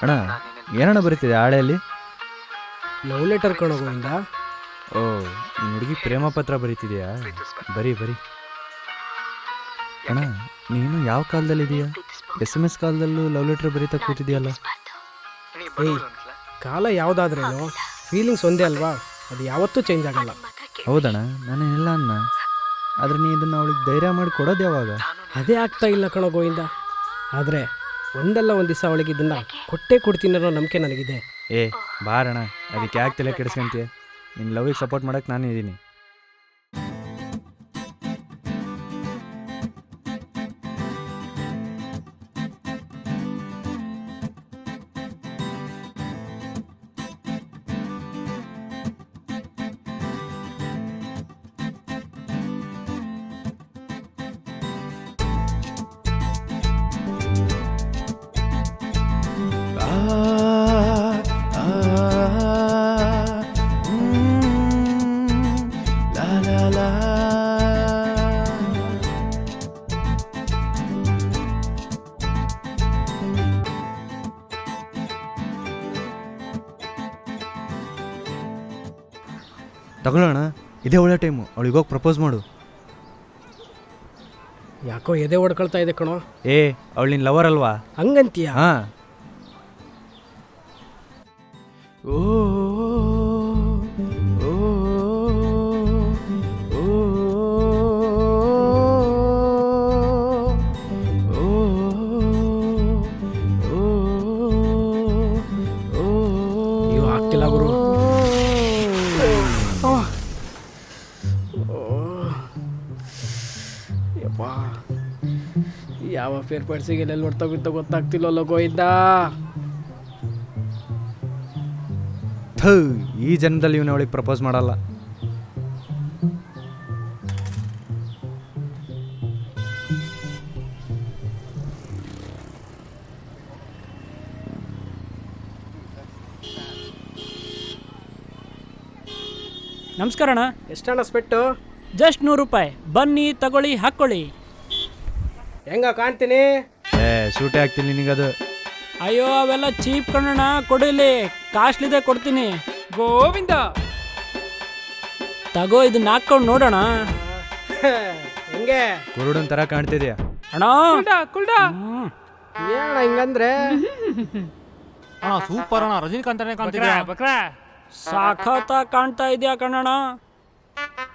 ಅಣ್ಣ ಏನಣ್ಣ ಬರೀತಿದೆ ಹಾಳೆಯಲ್ಲಿ? Love letter ಕಣಗೋಯಿಂದ. ಓ ನಿನ್ನ ಹುಡುಗಿ ಪ್ರೇಮ ಪತ್ರ ಬರೀತಿದೆಯಾ? ಬರೀ ಬರೀ. ಅಣ್ಣ ನೀನು ಯಾವ ಕಾಲದಲ್ಲಿದೆಯಾ? SMS ಕಾಲದಲ್ಲೂ ಲವ್ ಲೆಟರ್ ಬರೀತಾ ಕೂತಿದೆಯಲ್ಲ? ಏಯ್, ಕಾಲ ಯಾವುದಾದ್ರೇನು ಫೀಲಿಂಗ್ಸ್ ಒಂದೇ ಅಲ್ವಾ, ಅದು ಯಾವತ್ತೂ ಚೇಂಜ್ ಆಗಲ್ಲ. ಹೌದಣ್ಣ, ನಾನು ಇಲ್ಲ ಅನ್ನ. ಆದರೆ ನೀ ಇದನ್ನು ಅವಳಿಗೆ ಧೈರ್ಯ ಮಾಡಿ ಕೊಡೋದು ಯಾವಾಗ? ಅದೇ ಆಗ್ತಾ ಇಲ್ಲ ಕಣಗೋಯಿಂದ. ಆದರೆ ಒಂದಲ್ಲ ಒಂದು ದಿವಸ ಅವಳಿಗೆ ಇದನ್ನು ಕೊಟ್ಟೇ ಕೊಡ್ತೀನಿ ಅನ್ನೋ ನಂಬಿಕೆ ನನಗಿದೆ. ಏ ಬಾರಣ್ಣ, ಅದಕ್ಕೆ ಯಾಕೆ ತಲೆ ಕೆಡಿಸ್ಕೊಂತೀಯ? ನಿನ್ನ ಲವ್ಗೆ ಸಪೋರ್ಟ್ ಮಾಡೋಕ್ಕೆ ನಾನು ಇದ್ದೀನಿ. ತಗೊಳ್ಳೋಣ, ಇದೇ ಒಳ್ಳೆ ಟೈಮು. ಅವಳಿಗೆ ಹೋಗಿ ಪ್ರಪೋಸ್ ಮಾಡು. ಯಾಕೋ ಎದೆ ಹೊಡ್ಕೊಳ್ತಾ ಇದೆ ಕಣೋ. ಏ ಅವಳು ನಿನ್ನ ಲವರ್ ಅಲ್ವಾ? ಹಂಗಂತೀಯ? ಹಾಂ. ಓ ಅಯ್ಯೋ ಆಗ್ತಿಲ್ಲ ಗುರು. ಯಪ್ಪಾ, ಯಾವ ಫೇರ್ ಪಡ್ಸಿಗೆ ಎಲ್ಲೆಲ್ಲಿ ಹೊಡ್ತೋಗಿದ್ದ ಗೊತ್ತಾಗ್ತಿಲ್ಲ ಗೋಯಿಂದ. ಈ ಜನ್ಮದಲ್ಲಿ ಇವನು ಅವಳಿಗೆ ಪ್ರಪೋಸ್ ಮಾಡಲ್ಲ. ನಮಸ್ಕಾರ ಅಣ್ಣ. ಎಷ್ಟಣ್ಣ ಸ್ಪೆಟ್ಟು? ಜಸ್ಟ್ 100 ರೂಪಾಯಿ. ಬನ್ನಿ ತಗೊಳ್ಳಿ, ಹಾಕ್ಕೊಳ್ಳಿ. ಹೆಂಗ ಕಾಣ್ತೀನಿ? ಏ ಸೂಟೇ ಆಗ್ತೀನಿ ನಿನಗದು. ಅಯ್ಯೋ ಅವೆಲ್ಲ ಚೀಪ್ ಕಣ್ಣಣ್ಣ, ಕೊಡಿಲಿ. ಕಾಸ್ಟ್ಲಿದೆ ಕೊಡ್ತೀನಿ. ಗೋವಿಂದ ತಗೋ, ಇದನ್ನ ಹಾಕ್ಕೊಂಡು ನೋಡೋಣ. ಹೆಂಗೆ ಕುರುಡನ್ ಥರ ಕಾಣ್ತಿದ್ಯಾ ಅಣ್ಣ? ಏನಣ್ಣ ಹಿಂಗಂದ್ರೆ? ಅಣ್ಣ ಸೂಪರ್ ಅಣ್ಣ, ರಜನಿಕಾಂತನೇ ಕಾಣ್ತಿದ್ಯಾ. ಸಾಖತ ಕಾಣ್ತಾ ಇದೆಯಾ ಕಣ್ಣಣ್ಣ?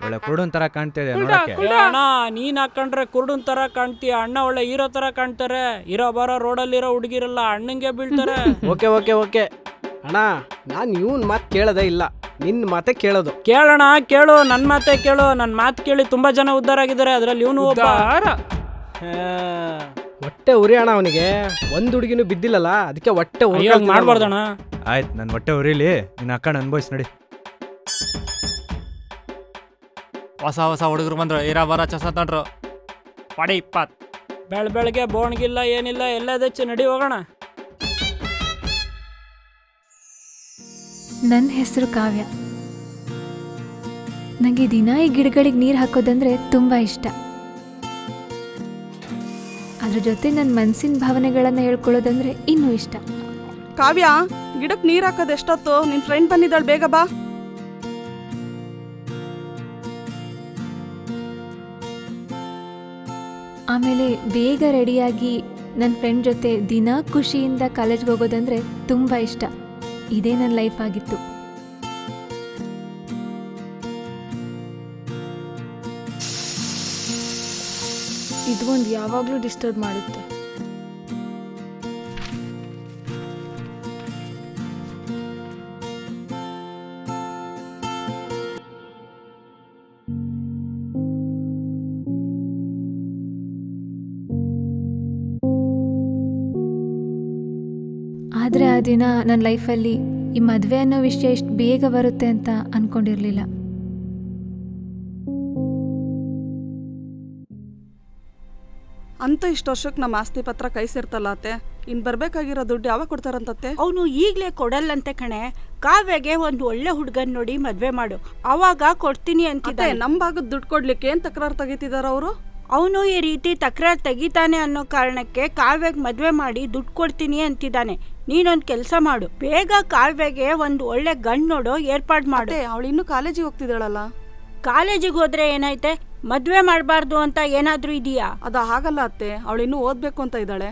ಒಳ್ಳೆ ಕುರುಡನ್ ಥರ ಕಾಣ್ತಿದ್ಯಾ ನೋಡಕ್ಕೆ. ಅಣ್ಣ ನೀನ್ ಹಾಕೊಂಡ್ರೆ ಕುರುಡನ್ ತರ ಕಾಣ್ತೀಯ. ಅಣ್ಣ ಒಳ್ಳೆ ಹೀರೋ ತರ ಕಾಣ್ತಾರೆ. ಇರೋ ಬರೋ ರೋಡಲ್ಲಿರೋ ಹುಡುಗಿರಲ್ಲ ಅಣ್ಣಂಗೆ ಬೀಳ್ತಾರೆ. ಓಕೆ ಓಕೆ ಓಕೆ ಅಣ್ಣ, ನಾನು ಇವನ್ ಮಾತು ಕೇಳೋದೇ ಇಲ್ಲ, ನಿನ್ನ ಮಾತೆ ಕೇಳೋದು. ಕೇಳೋಣ, ಕೇಳು, ನನ್ನ ಮಾತೆ ಕೇಳು. ನನ್ನ ಮಾತು ಕೇಳಿ ತುಂಬಾ ಜನ ಉದ್ಧಾರ ಆಗಿದ್ದಾರೆ, ಅದರಲ್ಲಿ ಇವನು ಒಬ್ಬ. ಹೊಟ್ಟೆ ಉರಿ ಅಣ್ಣ ಅವನಿಗೆ. ಒಂದು ಹುಡುಗಿನೂ ಬಿದ್ದಿಲ್ಲಲ್ಲ, ಅದಕ್ಕೆ ಹೊಟ್ಟೆ ಉರಿ ಮಾಡ್ಬಾರ್ದಣ್ಣ. ಆಯ್ತು, ನನ್ನ ಹೊಟ್ಟೆ ಉರಿಲಿ, ನಿನ್ನ ಹಾಕೊಂಡು ಅನ್ಭವಿಸ್ ನಡಿ. ಹೊಸ ಹೊಸ ಹುಡುಗರು ಬಂದ್ರು, ಇರ ಬರ ಚಸ ತಂಡ್ರು. ಪಡಿ 20. ಬೆಳಗ್ಗೆ ಬೋಣ್ಗಿಲ್ಲ ಏನಿಲ್ಲ, ಎಲ್ಲದಚ್ಚು ನಡಿ ಹೋಗೋಣ. ನನ್ನ ಹೆಸರು ಕಾವ್ಯ. ನನಗೆ ದಿನ ಈ ಗಿಡಗಳಿಗೆ ನೀರು ಹಾಕೋದಂದ್ರೆ ತುಂಬ ಇಷ್ಟ. ಅದ್ರ ಜೊತೆ ನನ್ನ ಮನಸ್ಸಿನ ಭಾವನೆಗಳನ್ನು ಹೇಳ್ಕೊಳ್ಳೋದಂದ್ರೆ ಇನ್ನೂ ಇಷ್ಟ. ಕಾವ್ಯ, ಗಿಡಕ್ಕೆ ನೀರು ಹಾಕೋದು ಎಷ್ಟೊತ್ತು? ನಿನ್ನ ಫ್ರೆಂಡ್ ಬಂದಿದ್ದಾಳೆ, ಬೇಗ ಬಾ. ಆಮೇಲೆ ಬೇಗ ರೆಡಿಯಾಗಿ ನನ್ನ ಫ್ರೆಂಡ್ ಜೊತೆ ದಿನ ಖುಷಿಯಿಂದ ಕಾಲೇಜ್ಗೆ ಹೋಗೋದಂದ್ರೆ ತುಂಬ ಇಷ್ಟ. ಇದೇ ನನ್ನ ಲೈಫ್ ಆಗಿತ್ತು. ಇದು ಒಂದು ಯಾವಾಗಲೂ ಡಿಸ್ಟರ್ಬ್ ಮಾಡುತ್ತೆ. ಆದರೆ ಆ ದಿನ ನನ್ನ ಲೈಫಲ್ಲಿ ಈ ಮದುವೆ ಅನ್ನೋ ವಿಷಯ ಇಷ್ಟು ಬೇಗ ಬರುತ್ತೆ ಅಂತ ಅಂದ್ಕೊಂಡಿರಲಿಲ್ಲ. ಅಂತೂ ಇಷ್ಟು ವರ್ಷಕ್ಕೆ ನಮ್ಮ ಆಸ್ತಿ ಪತ್ರ ಕೈ ಸೇರ್ತಲ್ಲ ಅತ್ತೆ. ಇನ್ನು ಬರಬೇಕಾಗಿರೋ ದುಡ್ಡು ಯಾವಾಗ ಕೊಡ್ತಾರಂತತ್ತೆ? ಅವನು ಈಗಲೇ ಕೊಡಲ್ಲಂತೆ ಕಣೆ. ಕಾವ್ಯಗೆ ಒಂದು ಒಳ್ಳೆ ಹುಡುಗನ್ ನೋಡಿ ಮದುವೆ ಮಾಡು, ಅವಾಗ ಕೊಡ್ತೀನಿ ಅಂತಿದ್ದೆ. ನಮ್ಮ ಭಾಗದ ದುಡ್ಡು ಕೊಡ್ಲಿಕ್ಕೆ ಏನು ತಕರಾರು ತೆಗಿತಿದಾರ ಅವರು? ಅವನು ಈ ರೀತಿ ತಕರಾರು ತೆಗಿತಾನೆ ಅನ್ನೋ ಕಾರಣಕ್ಕೆ ಕಾವ್ಯಗೆ ಮದುವೆ ಮಾಡಿ ದುಡ್ಡು ಕೊಡ್ತೀನಿ ಅಂತಿದ್ದಾನೆ. ನೀನೊಂದು ಕೆಲಸ ಮಾಡು, ಬೇಗ ಕಾವ್ಯಗೆ ಒಂದು ಒಳ್ಳೆ ಗಂಡು ನೋಡೋ ಏರ್ಪಾಡು ಮಾಡು. ಅವಳು ಇನ್ನೂ ಕಾಲೇಜಿಗೆ ಹೋಗ್ತಿದ್ದಾಳಲ್ಲ. ಕಾಲೇಜಿಗೆ ಹೋದ್ರೆ ಏನೈತೆ, ಮದುವೆ ಮಾಡಬಾರ್ದು ಅಂತ ಏನಾದರೂ ಇದೆಯಾ? ಅದು ಹಾಗಲ್ಲ ಅತ್ತೆ, ಅವಳು ಇನ್ನೂ ಓದಬೇಕು ಅಂತ ಇದ್ದಾಳೆ.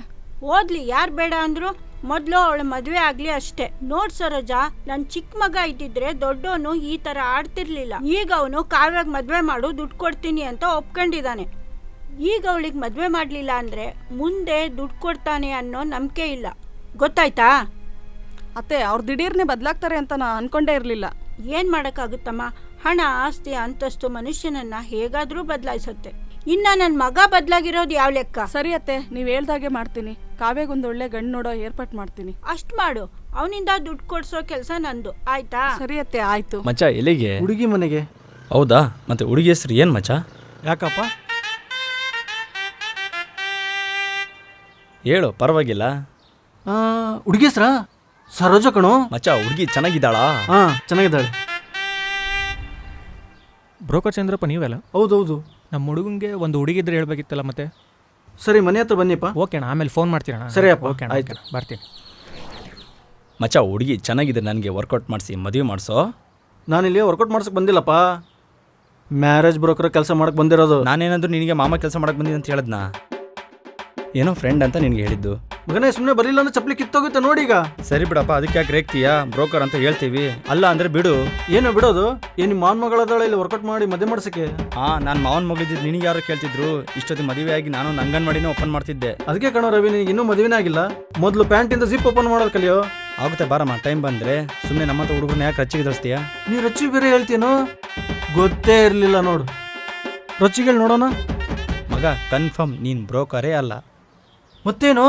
ಓದ್ಲಿ, ಯಾರು ಬೇಡ ಅಂದ್ರು. ಮೊದಲು ಅವಳ ಮದುವೆ ಆಗ್ಲಿ ಅಷ್ಟೇ. ನೋಡ್ ಸರೋಜಾ, ನನ್ನ ಚಿಕ್ಕ ಮಗ ಇದ್ದಿದ್ರೆ ದೊಡ್ಡವನು ಈ ತರ ಆಡ್ತಿರ್ಲಿಲ್ಲ. ಈಗ ಅವನು ಕಾವ್ಯಾಗ ಮದುವೆ ಮಾಡು ದುಡ್ಡು ಕೊಡ್ತೀನಿ ಅಂತ ಒಪ್ಕೊಂಡಿದ್ದಾನೆ. ಈಗ ಅವಳಿಗೆ ಮದುವೆ ಮಾಡಲಿಲ್ಲ ಅಂದ್ರೆ ಮುಂದೆ ದುಡ್ಡು ಕೊಡ್ತಾನೆ ಅನ್ನೋ ನಂಬಿಕೆ ಇಲ್ಲ, ಗೊತ್ತಾಯ್ತಾ? ಅತ್ತೆ, ಅವ್ರು ದಿಢೀರ್ನೆ ಬದಲಾಗ್ತಾರೆ ಅಂತ ನಾನು ಅನ್ಕೊಂಡೇ ಇರಲಿಲ್ಲ. ಏನು ಮಾಡೋಕ್ಕಾಗುತ್ತಮ್ಮ, ಹಣ ಆಸ್ತಿ ಅಂತಸ್ತು ಮನುಷ್ಯನನ್ನ ಹೇಗಾದರೂ ಬದಲಾಯಿಸುತ್ತೆ. ಇನ್ನು ನನ್ನ ಮಗ ಬದಲಾಗಿರೋದು ಯಾವ ಲೆಕ್ಕ? ಸರಿ ಅತ್ತೆ, ನೀವು ಹೇಳ್ದಾಗೆ ಮಾಡ್ತೀನಿ. ಕಾವ್ಯಗೊಂದು ಒಳ್ಳೆ ಗಂಡು ನೋಡೋ ಏರ್ಪಾಟ್ ಮಾಡ್ತೀನಿ. ಅಷ್ಟು ಮಾಡು, ಅವನಿಂದ ದುಡ್ಡು ಕೊಡ್ಸೋ ಕೆಲಸ ನಂದು, ಆಯ್ತಾ? ಸರಿ ಅತ್ತೆ, ಆಯ್ತು. ಮಚ್ಚ ಎಲ್ಲಿಗೆ? ಹುಡುಗಿ ಮನೆಗೆ. ಹೌದಾ? ಮತ್ತೆ ಹುಡುಗಿ ಹೆಸರು ಏನು ಮಚ್ಚ? ಯಾಕಪ್ಪ? ಹೇಳು, ಪರವಾಗಿಲ್ಲ. ಹುಡುಗಿ ಹೆಸ್ರಾ? ಸರೋಜ ಕಣೋ. ಮಚ್ಚ, ಹುಡುಗಿ ಚೆನ್ನಾಗಿದ್ದಾಳಾ? ಹಾಂ, ಚೆನ್ನಾಗಿದ್ದಾಳೆ. ಬ್ರೋಕರ್ ಚಂದ್ರಪ್ಪ ನೀವೆಲ್ಲ? ಹೌದೌದು. ನಮ್ಮ ಹುಡುಗಂಗೆ ಒಂದು ಹುಡುಗಿದ್ರೆ ಹೇಳ್ಬೇಕಿತ್ತಲ್ಲ ಮತ್ತೆ. ಸರಿ, ಮನೆ ಹತ್ರ ಬನ್ನಿಪ್ಪ. ಓಕೆ ಅಣ್ಣ, ಆಮೇಲೆ ಫೋನ್ ಮಾಡ್ತೀರಣ್ಣ. ಸರಿ ಅಪ್ಪ, ಓಕೆ ಆಯ್ತು. ಆಯ್ತು, ಬರ್ತೀನಿ. ಮಚ್ಚ, ಹುಡುಗಿ ಚೆನ್ನಾಗಿದೆ, ನನಗೆ ವರ್ಕೌಟ್ ಮಾಡಿಸಿ ಮದುವೆ ಮಾಡಿಸೋ. ನಾನಿಲ್ಲಿ ವರ್ಕೌಟ್ ಮಾಡ್ಸಕ್ಕೆ ಬಂದಿಲ್ಲಪ್ಪ, ಮ್ಯಾರೇಜ್ ಬ್ರೋಕರ್ ಕೆಲಸ ಮಾಡಕ್ಕೆ ಬಂದಿರೋದು. ನಾನೇನಾದರೂ ನಿನಗೆ ಮಾಮ ಕೆಲಸ ಮಾಡಕ್ಕೆ ಬಂದಿದ್ದೆ ಅಂತ ಹೇಳಿದ್ನಾ? ಏನೋ ಫ್ರೆಂಡ್ ಅಂತ ನಿನಗೆ ಹೇಳಿದ್ದು. ಮಗನೇ, ಸುಮ್ಮನೆ ಬರಲಿಲ್ಲ ಅಂದ್ರೆ ಚಪ್ಪಲಿ ಕಿತ್ತೋಗುತ್ತೆ ನೋಡೀಗ. ಸರಿ ಬಿಡಪ್ಪ, ಅದಕ್ಕೆ ಯಾಕೆ ರೇಗ್ತೀಯಾ? ಬ್ರೋಕರ್ ಅಂತ ಹೇಳ್ತೀವಿ, ಅಲ್ಲ ಅಂದರೆ ಬಿಡು. ಏನು ಬಿಡೋದು? ಏನು ನಿಮ್ಮ ಮಾವನ ಮಗಳದಾಳೆ ಇಲ್ಲಿ ವರ್ಕೌಟ್ ಮಾಡಿ ಮದುವೆ ಮಾಡ್ಸಕ್ಕೆ? ನಾನು ಮಾವನ ಮಗಳಿದ್ದು ನಿನಗೆ ಯಾರು ಕೇಳ್ತಿದ್ರು? ಇಷ್ಟೊತ್ತು ಮದುವೆ ಆಗಿ ನಾನು ಅಂಗನವಾಡಿನೇ ಓಪನ್ ಮಾಡ್ತಿದ್ದೆ. ಅದಕ್ಕೆ ಕಣೋ ರವಿ, ನಿನಗೆ ಇನ್ನೂ ಮದುವೆನೇ ಆಗಿಲ್ಲ. ಮೊದಲು ಪ್ಯಾಂಟಿಂದ ಜಿಪ್ ಓಪನ್ ಮಾಡೋದು ಕಲಿಯೋ. ಆಗುತ್ತೆ ಬಾರಮ್ಮ, ಟೈಮ್ ಬಂದರೆ. ಸುಮ್ಮನೆ ನಮ್ಮಂತ ಹುಡುಗರನ್ನ ಯಾಕೆ ರಚ್ಚಿಗೆ ತರಿಸ್ತೀಯಾ? ನೀ ರಚ್ಚಿ ಬೇರೆ ಹೇಳ್ತೀನೋ? ಗೊತ್ತೇ ಇರಲಿಲ್ಲ ನೋಡು. ರಚ್ಚಿಗಳು ನೋಡೋಣ. ಮಗ, ಕನ್ಫರ್ಮ್ ನೀನು ಬ್ರೋಕರೇ ಅಲ್ಲ. ಮತ್ತೇನು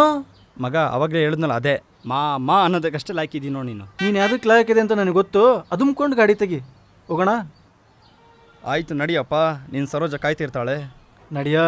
ಮಗ, ಅವಾಗಲೇ ಹೇಳಿದ್ನಲ್ಲ, ಅದೇ ಮಾ ಅನ್ನೋದಕ್ಕಷ್ಟೇ ಲಾಯ್ಕಿದ್ದೀನಿ ನೋಡಿ ನೀನು. ನೀನು ಯಾವುದಕ್ಕೆ ಲಾಯಕ್ಕಿದೆ ಅಂತ ನನಗೆ ಗೊತ್ತು. ಅದುಮ್ಕೊಂಡು ಗಾಡಿ ತೆಗಿ, ಹೋಗೋಣ. ಆಯಿತು ನಡಿಯಪ್ಪ, ನೀನು ಸರೋಜ ಕಾಯ್ತಿರ್ತಾಳೆ. ನಡಿಯ.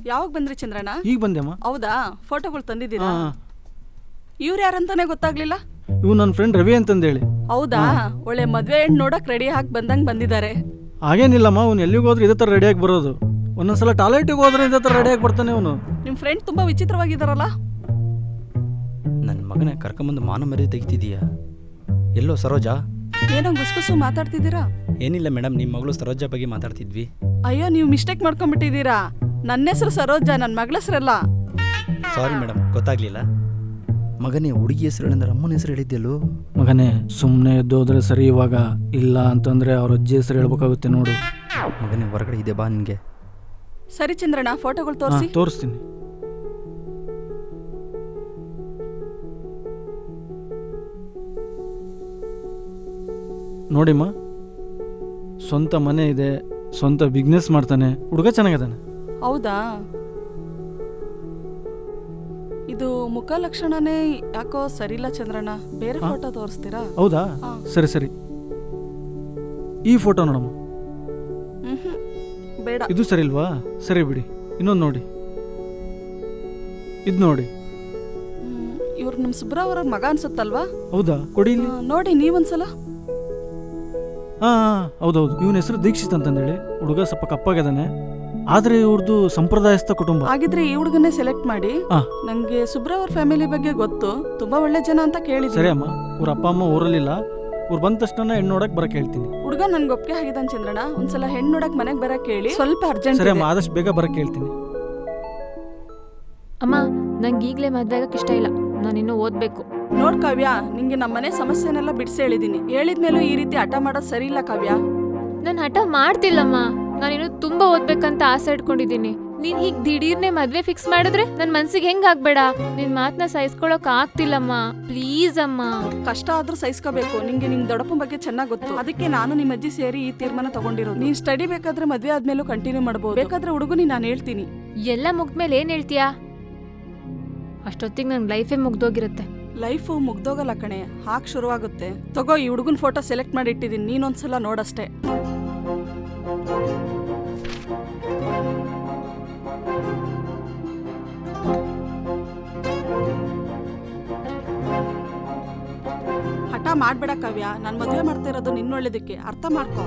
ಯಾವಾಗ ಬಂದ್ರಿ ಚಂದ್ರಣ್ಣ? ಈಗ ಬಂದೆಮ್ಮ. ಹೌದಾ? ಫೋಟೋಗಳು ತಂದಿದ್ದೀರಾ? ಹಾಂ. ಇವ್ರು ಯಾರಂತಾನೆ ಗೊತ್ತಾಗ್ಲಿಲ್ಲ. ಇವು ನನ್ನ ಫ್ರೆಂಡ್ ರವಿ ಅಂತಂದೇಳಿ. ಹೌದಾ? ಒಳ್ಳೆ ಮದ್ವೆ ಹೆಣ್ಣು ನೋಡಕ್ ರೆಡಿ ಆಗಿ ಬಂದಂಗ್ ಬಂದಿದ್ದಾರೆ. ಹಾಗೇನಿಲ್ಲಮ್ಮ, ಅವ್ನು ಎಲ್ಲಿಗೆ ಹೋದ್ರೆ ಇದೇ ಥರ ರೆಡಿಯಾಗಿ ಬರೋದು. ಒಂದೊಂದ್ಸಲ ಟಾಯ್ಲೆಟಿಗೆ ಹೋದ್ರೆ ಇದೇ ಥರ ರೆಡಿಯಾಗಿ ಬರ್ತಾನೆ ಅವನು. ನಿಮ್ ಫ್ರೆಂಡ್ ತುಂಬಾ ವಿಚಿತ್ರವಾಗಿದ್ದಾರಲ್ಲ. ನನ್ನ ಮಗನ ಕರ್ಕೊಂಬಂದು ಮಾನ ಮರ್ಯಾದೆ ತೆಗಿತಿದೀಯಾ? ಎಲ್ಲೋ ಸರೋಜಾ? ಏನೋ ಗುಸ್ಗುಸು ಮಾತಾಡ್ತಿದ್ದೀರಾ? ಏನಿಲ್ಲ ಮೇಡಮ್, ನಿಮ್ಮ ಮಗಳು ಸರೋಜಾ ಬಗ್ಗೆ ಮಾತಾಡ್ತಿದ್ವಿ. ಅಯ್ಯೋ, ನೀವು ಮಿಸ್ಟೇಕ್ ಮಾಡ್ಕೊಂಡ್ಬಿಟ್ಟಿದ್ದೀರಾ. ನನ್ನ ಹೆಸರು ಸರೋಜಾ, ನನ್ನ ಮಗಳ ಹೆಸರಲ್ಲ. ಸಾರಿ ಮೇಡಮ್, ಗೊತ್ತಾಗ್ಲಿಲ್ಲ. ಮಗನೇ, ಹುಡುಗಿ ಹೆಸರು ಹೇಳಿದ್ರೆ ಅಮ್ಮನ ಹೆಸರು ಹೇಳಿದ್ದೆಲ್ಲೋ. ಮಗನೇ, ಸುಮ್ಮನೆ ಎದ್ದೋದ್ರೆ ಸರಿ. ಇವಾಗ ಇಲ್ಲ ಅಂತಂದ್ರೆ ಅವ್ರ ಅಜ್ಜಿ ಹೆಸರು ಹೇಳ್ಬೇಕಾಗುತ್ತೆ ನೋಡು. ಮಗನೇ, ಹೊರಗಡೆ ಇದೆ ಬಾ ನಿನಗೆ. ಸರಿ ಚಂದ್ರಣ್ಣ, ಫೋಟೋಗಳು ತೋರಿಸಿ. ತೋರಿಸ್ತೀನಿ. ನೋಡಿಮ್ಮ, ಸ್ವಂತ ಮನೆ ಇದೆ, ಸ್ವಂತ ಬಿಸ್ನೆಸ್ ಮಾಡ್ತಾನೆ, ಹುಡುಗ ಚೆನ್ನಾಗಿದ್ದಾನೆ. ಹೌದಾ? ಇದು ಮುಖ ಲಕ್ಷಣನೇ ಯಾಕೋ ಸರಿಯಿಲ್ಲ ಚಂದ್ರಣ್ಣ. ಬೇರೆ ಫೋಟೋ ತೋರಿಸ್ತೀರಾ? ಹೌದಾ? ಸರಿ ಸರಿ, ಈ ಫೋಟೋ ನೋಡಮ್ಮ. ಬೇಡ. ಇದು ಸರಿ ಇಲ್ವಾ? ಸರಿ ಬಿಡಿ, ಇನ್ನೊಂದು ನೋಡಿ, ಇದು ನೋಡಿ. ಇವ್ರು ನಮ್ಮ ಸುಬ್ರಾವ್ರ ಮಗ ಅನ್ಸುತ್ತಲ್ವಾ? ಹೌದಾ? ಕೊಡಿ ಇಲ್ಲಿ. ನೋಡಿ ನೀವೊಂದ್ಸಲ. ಹಾಂ, ಹೌದೌದು. ಇವನ ಹೆಸರು ದೀಕ್ಷಿತ್ ಅಂತಂದೇಳಿ. ಹುಡುಗ ಸ್ವಲ್ಪ ಕಪ್ಪಾಗಿದ್ದಾನೆ, ಆದ್ರೆ ಇವ್ರದ್ದು ಸಂಪ್ರದಾಯಸ್ಥ ಕುಟುಂಬ. ಹಾಗಿದ್ರೆ ಈ ಹುಡುಗನ್ನೇ ಸೆಲೆಕ್ಟ್ ಮಾಡಿ. ಹಾ. ನಂಗೆ ಸುಬ್ರಾವ್ರ ಫ್ಯಾಮಿಲಿ ಬಗ್ಗೆ ಗೊತ್ತು, ತುಂಬಾ ಒಳ್ಳೆ ಜನ ಅಂತ ಕೇಳಿದ್ದೀನಿ. ಸರಿ ಅಮ್ಮ, ಅವ್ರ ಅಪ್ಪ ಅಮ್ಮ ಊರಲ್ಲಿಲ್ಲ, ಅವ್ರು ಬಂದ ತಕ್ಷಣ ಹೆಣ್ಣು ನೋಡಕ್ ಬರಕ್ ಹೇಳ್ತೀನಿ. ಹುಡುಗ ನನ್ಗೆ ಒಪ್ಪಿಗೆ ಆಗಿದ್ದಾನೆ ಚಂದ್ರಣ್ಣ. ಒಂದ್ಸಲ ಹೆಣ್ಣು ನೋಡಕ್ ಮನೆಗೆ ಬರಕ್ ಹೇಳಿ, ಸ್ವಲ್ಪ ಅರ್ಜೆಂಟ್. ಸರಿ ಅಮ್ಮ, ಆದಷ್ಟು ಬೇಗ ಬರಕ್ ಹೇಳ್ತೀನಿ. ಅಮ್ಮ, ನಂಗೆ ಈಗಲೇ ಮದುವೆ ಆಗಕ್ಕೆ ಇಷ್ಟ ಇಲ್ಲ, ನಾನಿನ್ನೂ ಓದಬೇಕು. ನೋಡ್ ಕಾವ್ಯ, ನಿಂಗೆ ನಮ್ಮ ಮನೆ ಸಮಸ್ಯೆನೆಲ್ಲ ಬಿಡಿಸಿ ಹೇಳಿದೀನಿ. ಹೇಳಿದ್ಮೇಲೂ ಈ ರೀತಿ ಹಠ ಮಾಡೋದು ಸರಿ ಇಲ್ಲ ಕಾವ್ಯ. ನಾನು ಹಠ ಮಾಡ್ತಿಲ್ಲಮ್ಮ, ನಾನಿನ್ನು ತುಂಬಾ ಓದ್ಬೇಕಂತ ಆಸೆ ಇಟ್ಕೊಂಡಿದ್ದೀನಿ. ನೀನ್ ಹೀಗ್ ದಿಢೀರ್ನೆ ಮದ್ವೆ ಫಿಕ್ಸ್ ಮಾಡಿದ್ರೆ ನನ್ ಮನ್ಸಿಗೆ ಹೆಂಗ್ ಆಗ್ಬೇಡ. ನಿನ್ ಮಾತನ್ನ ಸಹಿಸ್ಕೊಳಕ್ ಆಗ್ತಿಲ್ಲಮ್ಮ, ಪ್ಲೀಸ್ ಅಮ್ಮ. ಕಷ್ಟ ಆದ್ರೂ ಸಹಿಸ್ಕೋಬೇಕು. ನಿಂಗೆ ನಿಮ್ ದೊಡ್ಡಪ್ಪನ ಬಗ್ಗೆ ಚೆನ್ನಾಗ್ ಗೊತ್ತು, ಅದಕ್ಕೆ ನಾನು ನಿಮ್ಮ ಅಜ್ಜಿ ಸೇರಿ ಈ ತೀರ್ಮಾನ ತಗೊಂಡಿರೋದು. ನೀನ್ ಸ್ಟಡಿ ಬೇಕಾದ್ರೆ ಮದ್ವೆ ಆದ್ಮೇಲೂ ಕಂಟಿನ್ಯೂ ಮಾಡ್ಬೋದು, ಬೇಕಾದ್ರೆ ಹುಡುಗನಿ ನಾನು ಹೇಳ್ತೀನಿ. ಎಲ್ಲ ಮುಗ್ದ್ಮೇಲೆ ಏನ್ ಹೇಳ್ತೀಯಾ? ಅಷ್ಟೊತ್ತಿಗೆ ನನ್ ಲೈಫೇ ಮುಗ್ದೋಗಿರುತ್ತೆ. ಲೈಫು ಮುಗ್ದೋಗಲ್ಲ ಕಣೆ, ಹಾಕ್ ಶುರುವಾಗುತ್ತೆ. ತಗೋ, ಈ ಹುಡುಗನ ಫೋಟೋ ಸೆಲೆಕ್ಟ್ ಮಾಡಿ ಇಟ್ಟಿದ್ದೀನಿ, ನೀನೊಂದ್ಸಲ ನೋಡಷ್ಟೇ. ಹಠ ಮಾಡ್ಬೇಡ ಕಾವ್ಯ, ನಾನು ಮದುವೆ ಮಾಡ್ತಾ ಇರೋದು ನಿನ್ನೊಳ್ಳೇದಕ್ಕೆ, ಅರ್ಥ ಮಾಡ್ಕೋ.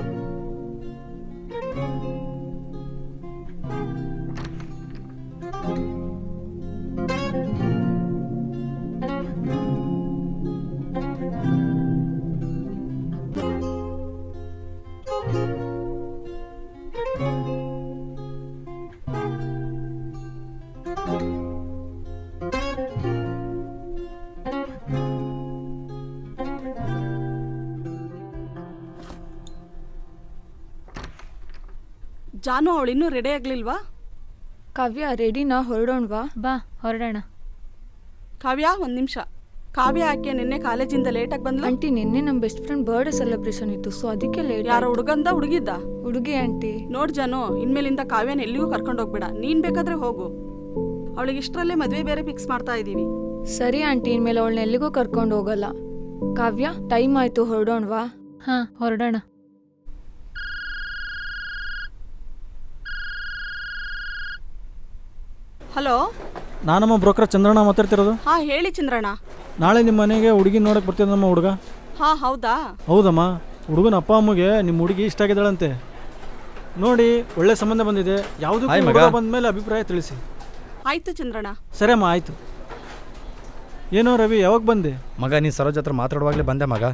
ಜಾನು, ಅವಳು ಇನ್ನೂ ರೆಡಿ ಆಗ್ಲಿಲ್ವಾ? ಕಾವ್ಯ ರೆಡಿನಾ, ಹೊರಡೋಣವಾ? ಬಾ ಹೊರಡೋಣ. ಕಾವ್ಯ, ಒಂದ್ ನಿಮಿಷ. ಕಾವ್ಯ ಯಾಕೆ ನಿನ್ನೆ ಕಾಲೇಜಿಂದ ಲೇಟಾಗಿ ಬಂದ್ಲು? ಆಂಟಿ ನಿನ್ನೆ ನಮ್ಮ ಬೆಸ್ಟ್ ಫ್ರೆಂಡ್ ಬರ್ಡೇ ಸೆಲೆಬ್ರೇಷನ್ ಇತ್ತು, ಸೊ ಅದಕ್ಕೆ ಲೇಟ್. ಯಾರೋ ಹುಡುಗಂದ ಹುಡುಗಿದ್ದ? ಹುಡುಗಿ ಆಂಟಿ. ನೋಡ್ ಜಾನು, ಇನ್ಮೇಲಿಂದ ಕಾವ್ಯನ ಎಲ್ಲಿಗೂ ಕರ್ಕೊಂಡು ಹೋಗ್ಬೇಡ. ನೀನ್ ಬೇಕಾದ್ರೆ ಹೋಗು, ಅವಳಿಗೆ ಇಷ್ಟರಲ್ಲೇ ಮದ್ವೆ ಬೇರೆ ಫಿಕ್ಸ್ ಮಾಡ್ತಾ ಇದೀವಿ. ಸರಿ ಆಂಟಿ, ಇನ್ಮೇಲೆ ಅವಳನ್ನ ಎಲ್ಲಿಗೂ ಕರ್ಕೊಂಡು ಹೋಗಲ್ಲ. ಕಾವ್ಯ ಟೈಮ್ ಆಯ್ತು, ಹೊರಡೋಣವಾ? ಹಾ ಹೊರಡೋಣ. ಹಲೋ, ನಾನಮ್ಮ ಬ್ರೋಕರ್ ಚಂದ್ರಣ್ಣ ಮಾತಾಡ್ತಿರೋದು. ಹಾ ಹೇಳಿ ಚಂದ್ರಣ್ಣ. ನಾಳೆ ನಿಮ್ಮ ಮನೆಗೆ ಹುಡುಗಿ ನೋಡಕ್ಕೆ ಬರ್ತಿದ್ದಮ್ಮ ಹುಡುಗ. ಹಾ ಹೌದಾ? ಹೌದಮ್ಮ, ಹುಡುಗನ ಅಪ್ಪ ಅಮ್ಮಗೆ ನಿಮ್ಮ ಹುಡುಗಿ ಇಷ್ಟ ಆಗಿದ್ದಾಳಂತೆ. ನೋಡಿ, ಒಳ್ಳೆ ಸಂಬಂಧ ಬಂದಿದೆ. ಯಾವುದು ಬಂದಮೇಲೆ ಅಭಿಪ್ರಾಯ ತಿಳಿಸಿ. ಆಯ್ತು ಚಂದ್ರಣ್ಣ. ಸರಿ ಅಮ್ಮ, ಆಯಿತು. ಏನೋ ರವಿ, ಯಾವಾಗ ಬಂದೆ? ಮಗ, ನೀ ಸರೋಜ್ ಹತ್ರ ಮಾತಾಡುವಾಗಲೇ ಬಂದೆ ಮಗ.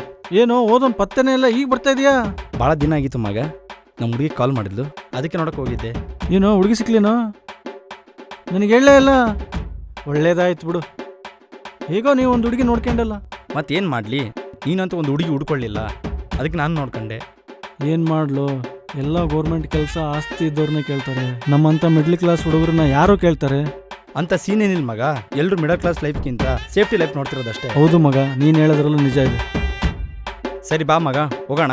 ಏನೋ ಓದೋನ್ ಪತ್ತೆನೇ ಇಲ್ಲ, ಈಗ ಬರ್ತಾ ಇದೆಯಾ? ಭಾಳ ದಿನ ಆಗಿತ್ತು ಮಗ. ನಮ್ಮ ಹುಡುಗಿ ಕಾಲ್ ಮಾಡಿದ್ಲು, ಅದಕ್ಕೆ ನೋಡಕ್ಕೆ ಹೋಗಿದ್ದೆ. ಏನೋ ಹುಡುಗಿ ಸಿಕ್ಲೇನೋ? ನನಗೆ ಹೇಳಲೇ ಇಲ್ಲ. ಒಳ್ಳೇದಾಯ್ತು ಬಿಡು. ಹೇಗೋ ನೀವು ಒಂದು ಹುಡುಗಿ ನೋಡ್ಕೊಂಡಲ್ಲ. ಮತ್ತೇನು ಮಾಡಲಿ, ನೀನಂತೂ ಒಂದು ಹುಡುಗಿ ಹುಡ್ಕೊಳ್ಳಿಲ್ಲ, ಅದಕ್ಕೆ ನಾನು ನೋಡ್ಕೊಂಡೆ. ಏನು ಮಾಡಲು, ಎಲ್ಲ ಗೌರ್ಮೆಂಟ್ ಕೆಲಸ ಆಸ್ತಿ ಇದ್ದವ್ರನ್ನೇ ಕೇಳ್ತಾರೆ. ನಮ್ಮಂಥ ಮಿಡ್ಲ್ ಕ್ಲಾಸ್ ಹುಡುಗರನ್ನ ಯಾರು ಕೇಳ್ತಾರೆ? ಅಂತ ಸೀನ್ ಏನಿಲ್ಲ ಮಗ. ಎಲ್ಲರೂ ಮಿಡಲ್ ಕ್ಲಾಸ್ ಲೈಫ್ಗಿಂತ ಸೇಫ್ಟಿ ಲೈಫ್ ನೋಡ್ತಿರೋದಷ್ಟೇ. ಹೌದು ಮಗ, ನೀನು ಹೇಳೋದ್ರಲ್ಲೂ ನಿಜ ಇದೆ. ಸರಿ ಬಾ ಮಗ, ಹೋಗೋಣ.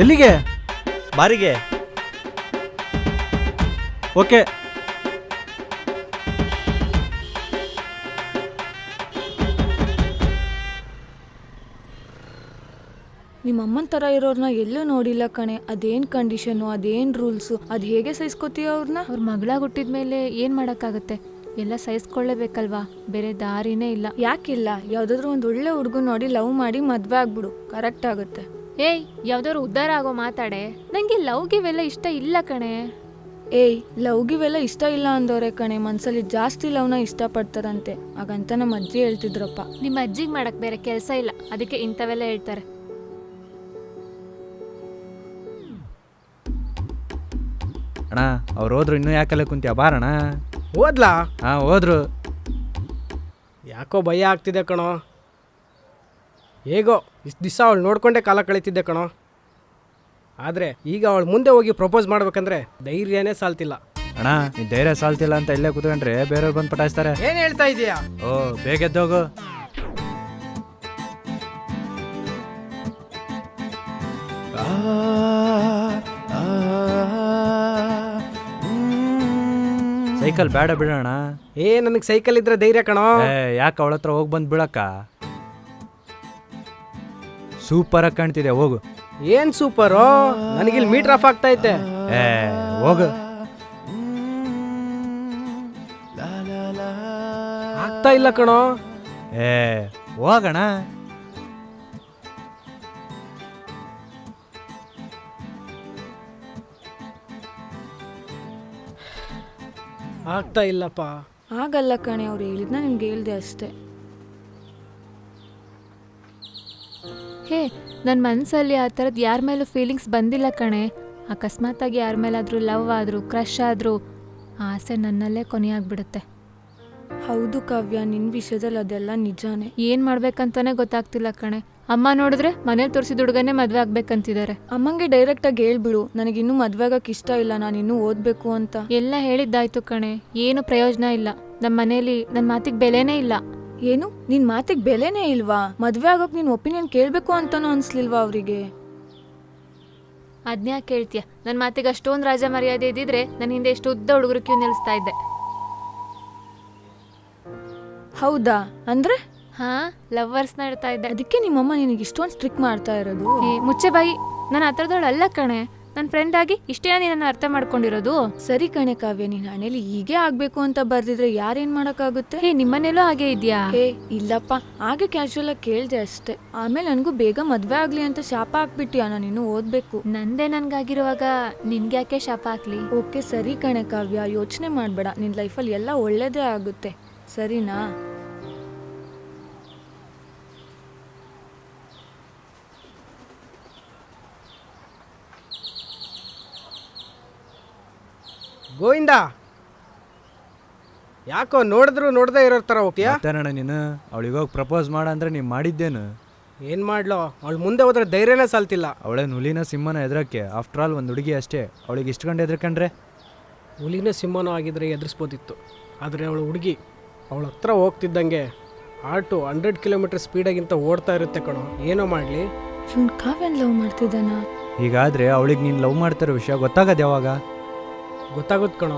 ಎಲ್ಲಿಗೆ? ಬಾರಿಗೆ. ಓಕೆ. ನಿಮ್ಮ ಅಮ್ಮನ ಥರ ಇರೋರ್ನ ಎಲ್ಲೂ ನೋಡಿಲ್ಲ ಕಣೆ. ಅದೇನು ಕಂಡೀಷನು, ಅದೇನು ರೂಲ್ಸು, ಅದು ಹೇಗೆ ಸಹಿಸ್ಕೋತೀಯ ಅವ್ರನ್ನ? ಅವ್ರ ಮಗಳಾಗಿ ಹುಟ್ಟಿದ ಮೇಲೆ ಏನು ಮಾಡೋಕ್ಕಾಗತ್ತೆ, ಎಲ್ಲ ಸಹಿಸ್ಕೊಳ್ಳೇಬೇಕಲ್ವಾ, ಬೇರೆ ದಾರಿನೇ ಇಲ್ಲ. ಯಾಕಿಲ್ಲ, ಯಾವುದಾದ್ರೂ ಒಂದು ಒಳ್ಳೆ ಹುಡುಗ ನೋಡಿ ಲವ್ ಮಾಡಿ ಮದುವೆ ಆಗ್ಬಿಡು, ಕರೆಕ್ಟ್ ಆಗುತ್ತೆ. ಏಯ್, ಯಾವ್ದಾದ್ರು ಉದ್ಧಾರ ಆಗೋ ಮಾತಾಡೆ. ನಂಗೆ ಲವ್ ಗಿವೆಲ್ಲ ಇಷ್ಟ ಇಲ್ಲ ಕಣೆ. ಏಯ್, ಲವ್ ಗಿವೆಲ್ಲ ಇಷ್ಟ ಇಲ್ಲ ಅಂದವ್ರೆ ಕಣೆ, ಮನ್ಸಲ್ಲಿ ಜಾಸ್ತಿ ಲವ್ನ ಇಷ್ಟಪಡ್ತಾರಂತೆ. ಹಾಗಂತ ನಮ್ಮ ಅಜ್ಜಿ ಹೇಳ್ತಿದ್ರಪ್ಪ. ನಿಮ್ಮ ಅಜ್ಜಿಗೆ ಮಾಡಕ್ ಬೇರೆ ಕೆಲಸ ಇಲ್ಲ, ಅದಕ್ಕೆ ಇಂಥವೆಲ್ಲ ಹೇಳ್ತಾರೆ. ಅಣ್ಣ, ಅವ್ರು ಹೋದ್ರು, ಇನ್ನೂ ಯಾಕಲ್ಲ ಕುಂತ್ಯಾ? ಬಾರಣ. ಓದ್ಲಾ? ಹಾಂ, ಹೋದ್ರು. ಯಾಕೋ ಭಯ ಆಗ್ತಿದೆ ಕಣೋ. ಹೇಗೋ ಇಷ್ಟು ದಿವಸ ಅವಳು ನೋಡ್ಕೊಂಡೇ ಕಾಲ ಕಳೀತಿದ್ದೆ ಕಣೋ. ಆದರೆ ಈಗ ಅವಳು ಮುಂದೆ ಹೋಗಿ ಪ್ರಪೋಸ್ ಮಾಡ್ಬೇಕಂದ್ರೆ ಧೈರ್ಯನೇ ಸಾಲ್ತಿಲ್ಲ. ಅಣ್ಣ, ನೀ ಧೈರ್ಯ ಸಾಲ್ತಿಲ್ಲ ಅಂತ ಇಲ್ಲೇ ಕೂತ್ಕೊಂಡ್ರೆ ಬೇರೆಯವ್ರು ಬಂದು ಪಟಾಯಿಸ್ತಾರೆ. ಏನು ಹೇಳ್ತಾ ಇದೀಯಾ? ಓ, ಬೇಗ ಎದ್ದೋಗು. ಸೈಕಲ್ ಬೇಡ ಬಿಡೋಣ. ನನಗೆ ಸೈಕಲ್ ಇದ್ರೆ ಧೈರ್ಯ ಕಣೋ. ಯಾಕೆ ಅವಳ ಹತ್ರ ಹೋಗಿ ಬಂದು ಬಿಡಕ್ಕ? ಸೂಪರ್ ಆಗಿ ಕಾಣ್ತಿದೆ, ಹೋಗು. ಏನ್ ಸೂಪರು, ನನಗಿಲ್ಲಿ ಮೀಟರ್ ಆಫ್ ಆಗ್ತಾ ಐತೆ. ಹೋಗು. ಆಗ್ತಾ ಇಲ್ಲ ಕಣೋ. ಹೋಗಣ. ಆಗ್ತಾ ಇಲ್ಲಪ್ಪ. ಆಗಲ್ಲ ಕಣೆ, ಅವ್ರು ಹೇಳಿದ್ನ ನಿಮ್ಗೆ ಹೇಳ್ದೆ ಅಷ್ಟೇ. ಹೇ, ನನ್ನ ಮನಸ್ಸಲ್ಲಿ ಆ ಥರದ್ದು ಯಾರ ಮೇಲೂ ಫೀಲಿಂಗ್ಸ್ ಬಂದಿಲ್ಲ ಕಣೆ. ಅಕಸ್ಮಾತಾಗಿ ಯಾರ ಮೇಲಾದರೂ ಲವ್ ಆದರೂ, ಕ್ರಶ್ ಆದರೂ, ಆಸೆ ನನ್ನಲ್ಲೇ ಕೊನೆಯಾಗ್ಬಿಡುತ್ತೆ. ಹೌದು ಕಾವ್ಯ, ನಿನ್ನ ವಿಷಯದಲ್ಲಿ ಅದೆಲ್ಲ ನಿಜಾನೇ. ಏನು ಮಾಡ್ಬೇಕಂತಾನೆ ಗೊತ್ತಾಗ್ತಿಲ್ಲ ಕಣೆ. ಅಮ್ಮ ನೋಡಿದ್ರೆ ಮನೇಲಿ ತೋರಿಸಿದ ಹುಡುಗನೇ ಮದುವೆ ಆಗ್ಬೇಕಂತಿದ್ದಾರೆ. ಅಮ್ಮಂಗೆ ಡೈರೆಕ್ಟಾಗಿ ಹೇಳ್ಬಿಡು, ನನಗಿನ್ನೂ ಮದುವೆ ಆಗಕ್ಕೆ ಇಷ್ಟ ಇಲ್ಲ, ನಾನಿನ್ನೂ ಓದಬೇಕು ಅಂತ. ಎಲ್ಲ ಹೇಳಿದ್ದಾಯ್ತು ಕಣೆ, ಏನು ಪ್ರಯೋಜನ ಇಲ್ಲ. ನಮ್ಮ ಮನೇಲಿ ನನ್ನ ಮಾತಿಗೆ ಬೆಲೆನೇ ಇಲ್ಲ. ಏನು, ನಿನ್ನ ಮಾತಿಗೆ ಬೆಲೆನೇ ಇಲ್ವಾ? ಮದುವೆ ಆಗೋಕೆ ನೀನು ಒಪಿನಿಯನ್ ಕೇಳಬೇಕು ಅಂತನೂ ಅನಿಸ್ಲಿಲ್ವಾ ಅವರಿಗೆ? ಅದನ್ಯಾಕೆ ಕೇಳ್ತೀಯ? ನನ್ನ ಮಾತಿಗೆ ಅಷ್ಟೊಂದು ರಾಜ ಮರ್ಯಾದೆ ಇದ್ದಿದ್ರೆ ನನ್ನ ಹಿಂದೆ ಎಷ್ಟು ಉದ್ದ ಹುಡುಗರು ಕ್ಯೂ ನಿಲ್ಲಿಸ್ತಾ ಇದ್ದೆ. ಹೌದಾ? ಅಂದ್ರೆ ಹಾ ಲವರ್ಸ್ನ ಇಡ್ತಾ ಇದ್ದೆ. ಅದಕ್ಕೆ ನಿಮ್ಮಮ್ಮ ನಿನಗೆ ಇಷ್ಟೊಂದು ಸ್ಟ್ರಿಕ್ ಮಾಡ್ತಾ ಇರೋದು. ಮುಚ್ಚೆ ಬಾಯಿ, ನಾನು ಆ ಥರದವಳು ಅಲ್ಲ ಕಣೆ. ನನ್ನ ಫ್ರೆಂಡ್ ಆಗಿ ಇಷ್ಟೇ ನೀನನ್ನು ಅರ್ಥ ಮಾಡ್ಕೊಂಡಿರೋದು. ಸರಿ ಕಣೆ ಕಾವ್ಯ, ನೀನ್ ಹಣೆಲಿ ಹೀಗೆ ಆಗ್ಬೇಕು ಅಂತ ಬರ್ದಿದ್ರೆ ಯಾರೇನ್ ಮಾಡಕ್ಕಾಗುತ್ತೆ? ನಿಮ್ಮನೇಲೂ ಹಾಗೆ ಇದೆಯಾ? ಇಲ್ಲಪ್ಪ, ಹಾಗೆ ಕ್ಯಾಶುವಲ್ ಆಗಿ ಕೇಳ್ದೆ ಅಷ್ಟೇ. ಆಮೇಲೆ ನನಗೂ ಬೇಗ ಮದ್ವೆ ಆಗ್ಲಿ ಅಂತ ಶಾಪ ಹಾಕ್ಬಿಟ್ಟಿಯಾ? ನಾನು ಇನ್ನು ಓದ್ಬೇಕು. ನಂದೇ ನನ್ಗಾಗಿರುವಾಗ ನಿನ್ಗೆ ಯಾಕೆ ಶಾಪ ಹಾಕ್ಲಿ? ಓಕೆ ಸರಿ ಕಣೆ ಕಾವ್ಯ, ಯೋಚನೆ ಮಾಡ್ಬೇಡ. ನಿನ್ ಲೈಫಲ್ಲಿ ಎಲ್ಲ ಒಳ್ಳೇದೇ ಆಗುತ್ತೆ, ಸರಿನಾ? ಗೋವಿಂದ, ಯಾಕೋ ನೋಡಿದ್ರು ನೋಡದೇ ಇರೋ ಥರ ಹೋಗ್ತೀಯಾ? ಮತ್ತೇನಣ್ಣ ನೀನು ಅವಳಿಗೋಗಿ ಪ್ರಪೋಸ್ ಮಾಡ ಅಂದ್ರೆ ನೀವು ಮಾಡಿದ್ದೇನು? ಏನು ಮಾಡ್ಲೋ, ಅವಳು ಮುಂದೆ ಹೋದ್ರೆ ಧೈರ್ಯನೇ ಸಾಲ್ತಿಲ್ಲ. ಅವಳೇ ಹುಲಿನ ಸಿಂಹನ ಎದ್ರಕ್ಕೆ, ಆಫ್ಟರ್ ಆಲ್ ಒಂದು ಹುಡುಗಿ ಅಷ್ಟೇ. ಅವಳಿಗೆ ಇಷ್ಟಕೊಂಡು ಎದ್ರಕಂಡ್ರೆ ಹುಲಿನ ಸಿಂಹನೂ ಆಗಿದ್ರೆ ಎದುರಿಸ್ಬೋದಿತ್ತು. ಆದರೆ ಅವಳು ಹುಡುಗಿ, ಅವಳ ಹತ್ರ ಹೋಗ್ತಿದ್ದಂಗೆ ಆಟೋ 100 ಕಿಲೋಮೀಟರ್ ಸ್ಪೀಡಾಗಿಂತ ಓಡ್ತಾ ಇರುತ್ತೆ ಕಣೋ. ಏನೋ ಮಾಡಲಿ. ಇವ್ನು ಕಾವ್ಯನ್ ಲವ್ ಮಾಡ್ತಿದ್ದಾನ? ಹೀಗಾದ್ರೆ ಅವಳಿಗೆ ನೀನು ಲವ್ ಮಾಡ್ತಿರೋ ವಿಷಯ ಗೊತ್ತಾಗದು ಯಾವಾಗ? ಗೊತ್ತಾಗುತ್ತೆ ಕಣೋ,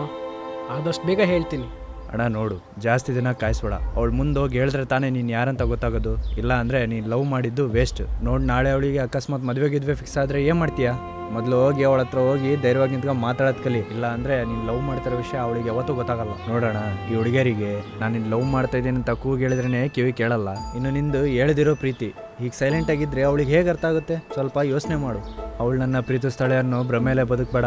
ಆದಷ್ಟು ಬೇಗ ಹೇಳ್ತೀನಿ. ಅಣ್ಣ ನೋಡು, ಜಾಸ್ತಿ ದಿನ ಕಾಯಿಸ್ಬೇಡ. ಅವಳು ಮುಂದೆ ಹೋಗಿ ಹೇಳಿದ್ರೆ ತಾನೇ ನೀನು ಯಾರಂತ ಗೊತ್ತಾಗೋದು. ಇಲ್ಲ ಅಂದರೆ ನೀನು ಲವ್ ಮಾಡಿದ್ದು ವೇಸ್ಟ್. ನೋಡಿ, ನಾಳೆ ಅವಳಿಗೆ ಅಕಸ್ಮಾತ್ ಮದುವೆ ಫಿಕ್ಸ್ ಆದರೆ ಏನು ಮಾಡ್ತೀಯಾ? ಮೊದಲು ಹೋಗಿ ಅವಳ ಹತ್ರ ಹೋಗಿ ಧೈರ್ಯವಾಗಿ ನಿಂತ್ಕೊಂಡು ಮಾತಾಡೋದು ಕಲಿ. ಇಲ್ಲ ಅಂದರೆ ನೀನು ಲವ್ ಮಾಡ್ತಿರೋ ವಿಷಯ ಅವಳಿಗೆ ಯಾವತ್ತೂ ಗೊತ್ತಾಗಲ್ಲ. ನೋಡೋಣ, ಈ ಹುಡುಗಿಯರಿಗೆ ನಾನು ನಿನ್ನ ಲವ್ ಮಾಡ್ತಾ ಇದ್ದೀನಿ ಅಂತ ಕೂಗಿ ಹೇಳಿದ್ರೇ ಕಿವಿ ಕೇಳಲ್ಲ. ಇನ್ನು ನಿಂದು ಹೇಳ್ದಿರೋ ಪ್ರೀತಿ ಈಗ ಸೈಲೆಂಟ್ ಆಗಿದ್ದರೆ ಅವಳಿಗೆ ಹೇಗೆ ಅರ್ಥ ಆಗುತ್ತೆ? ಸ್ವಲ್ಪ ಯೋಚನೆ ಮಾಡು. ಅವಳು ನನ್ನ ಪ್ರೀತಿಸ್ತಾಳೆ ಅನ್ನೋ ಭ್ರಮೇಲೆ ಬದುಕಬೇಡ.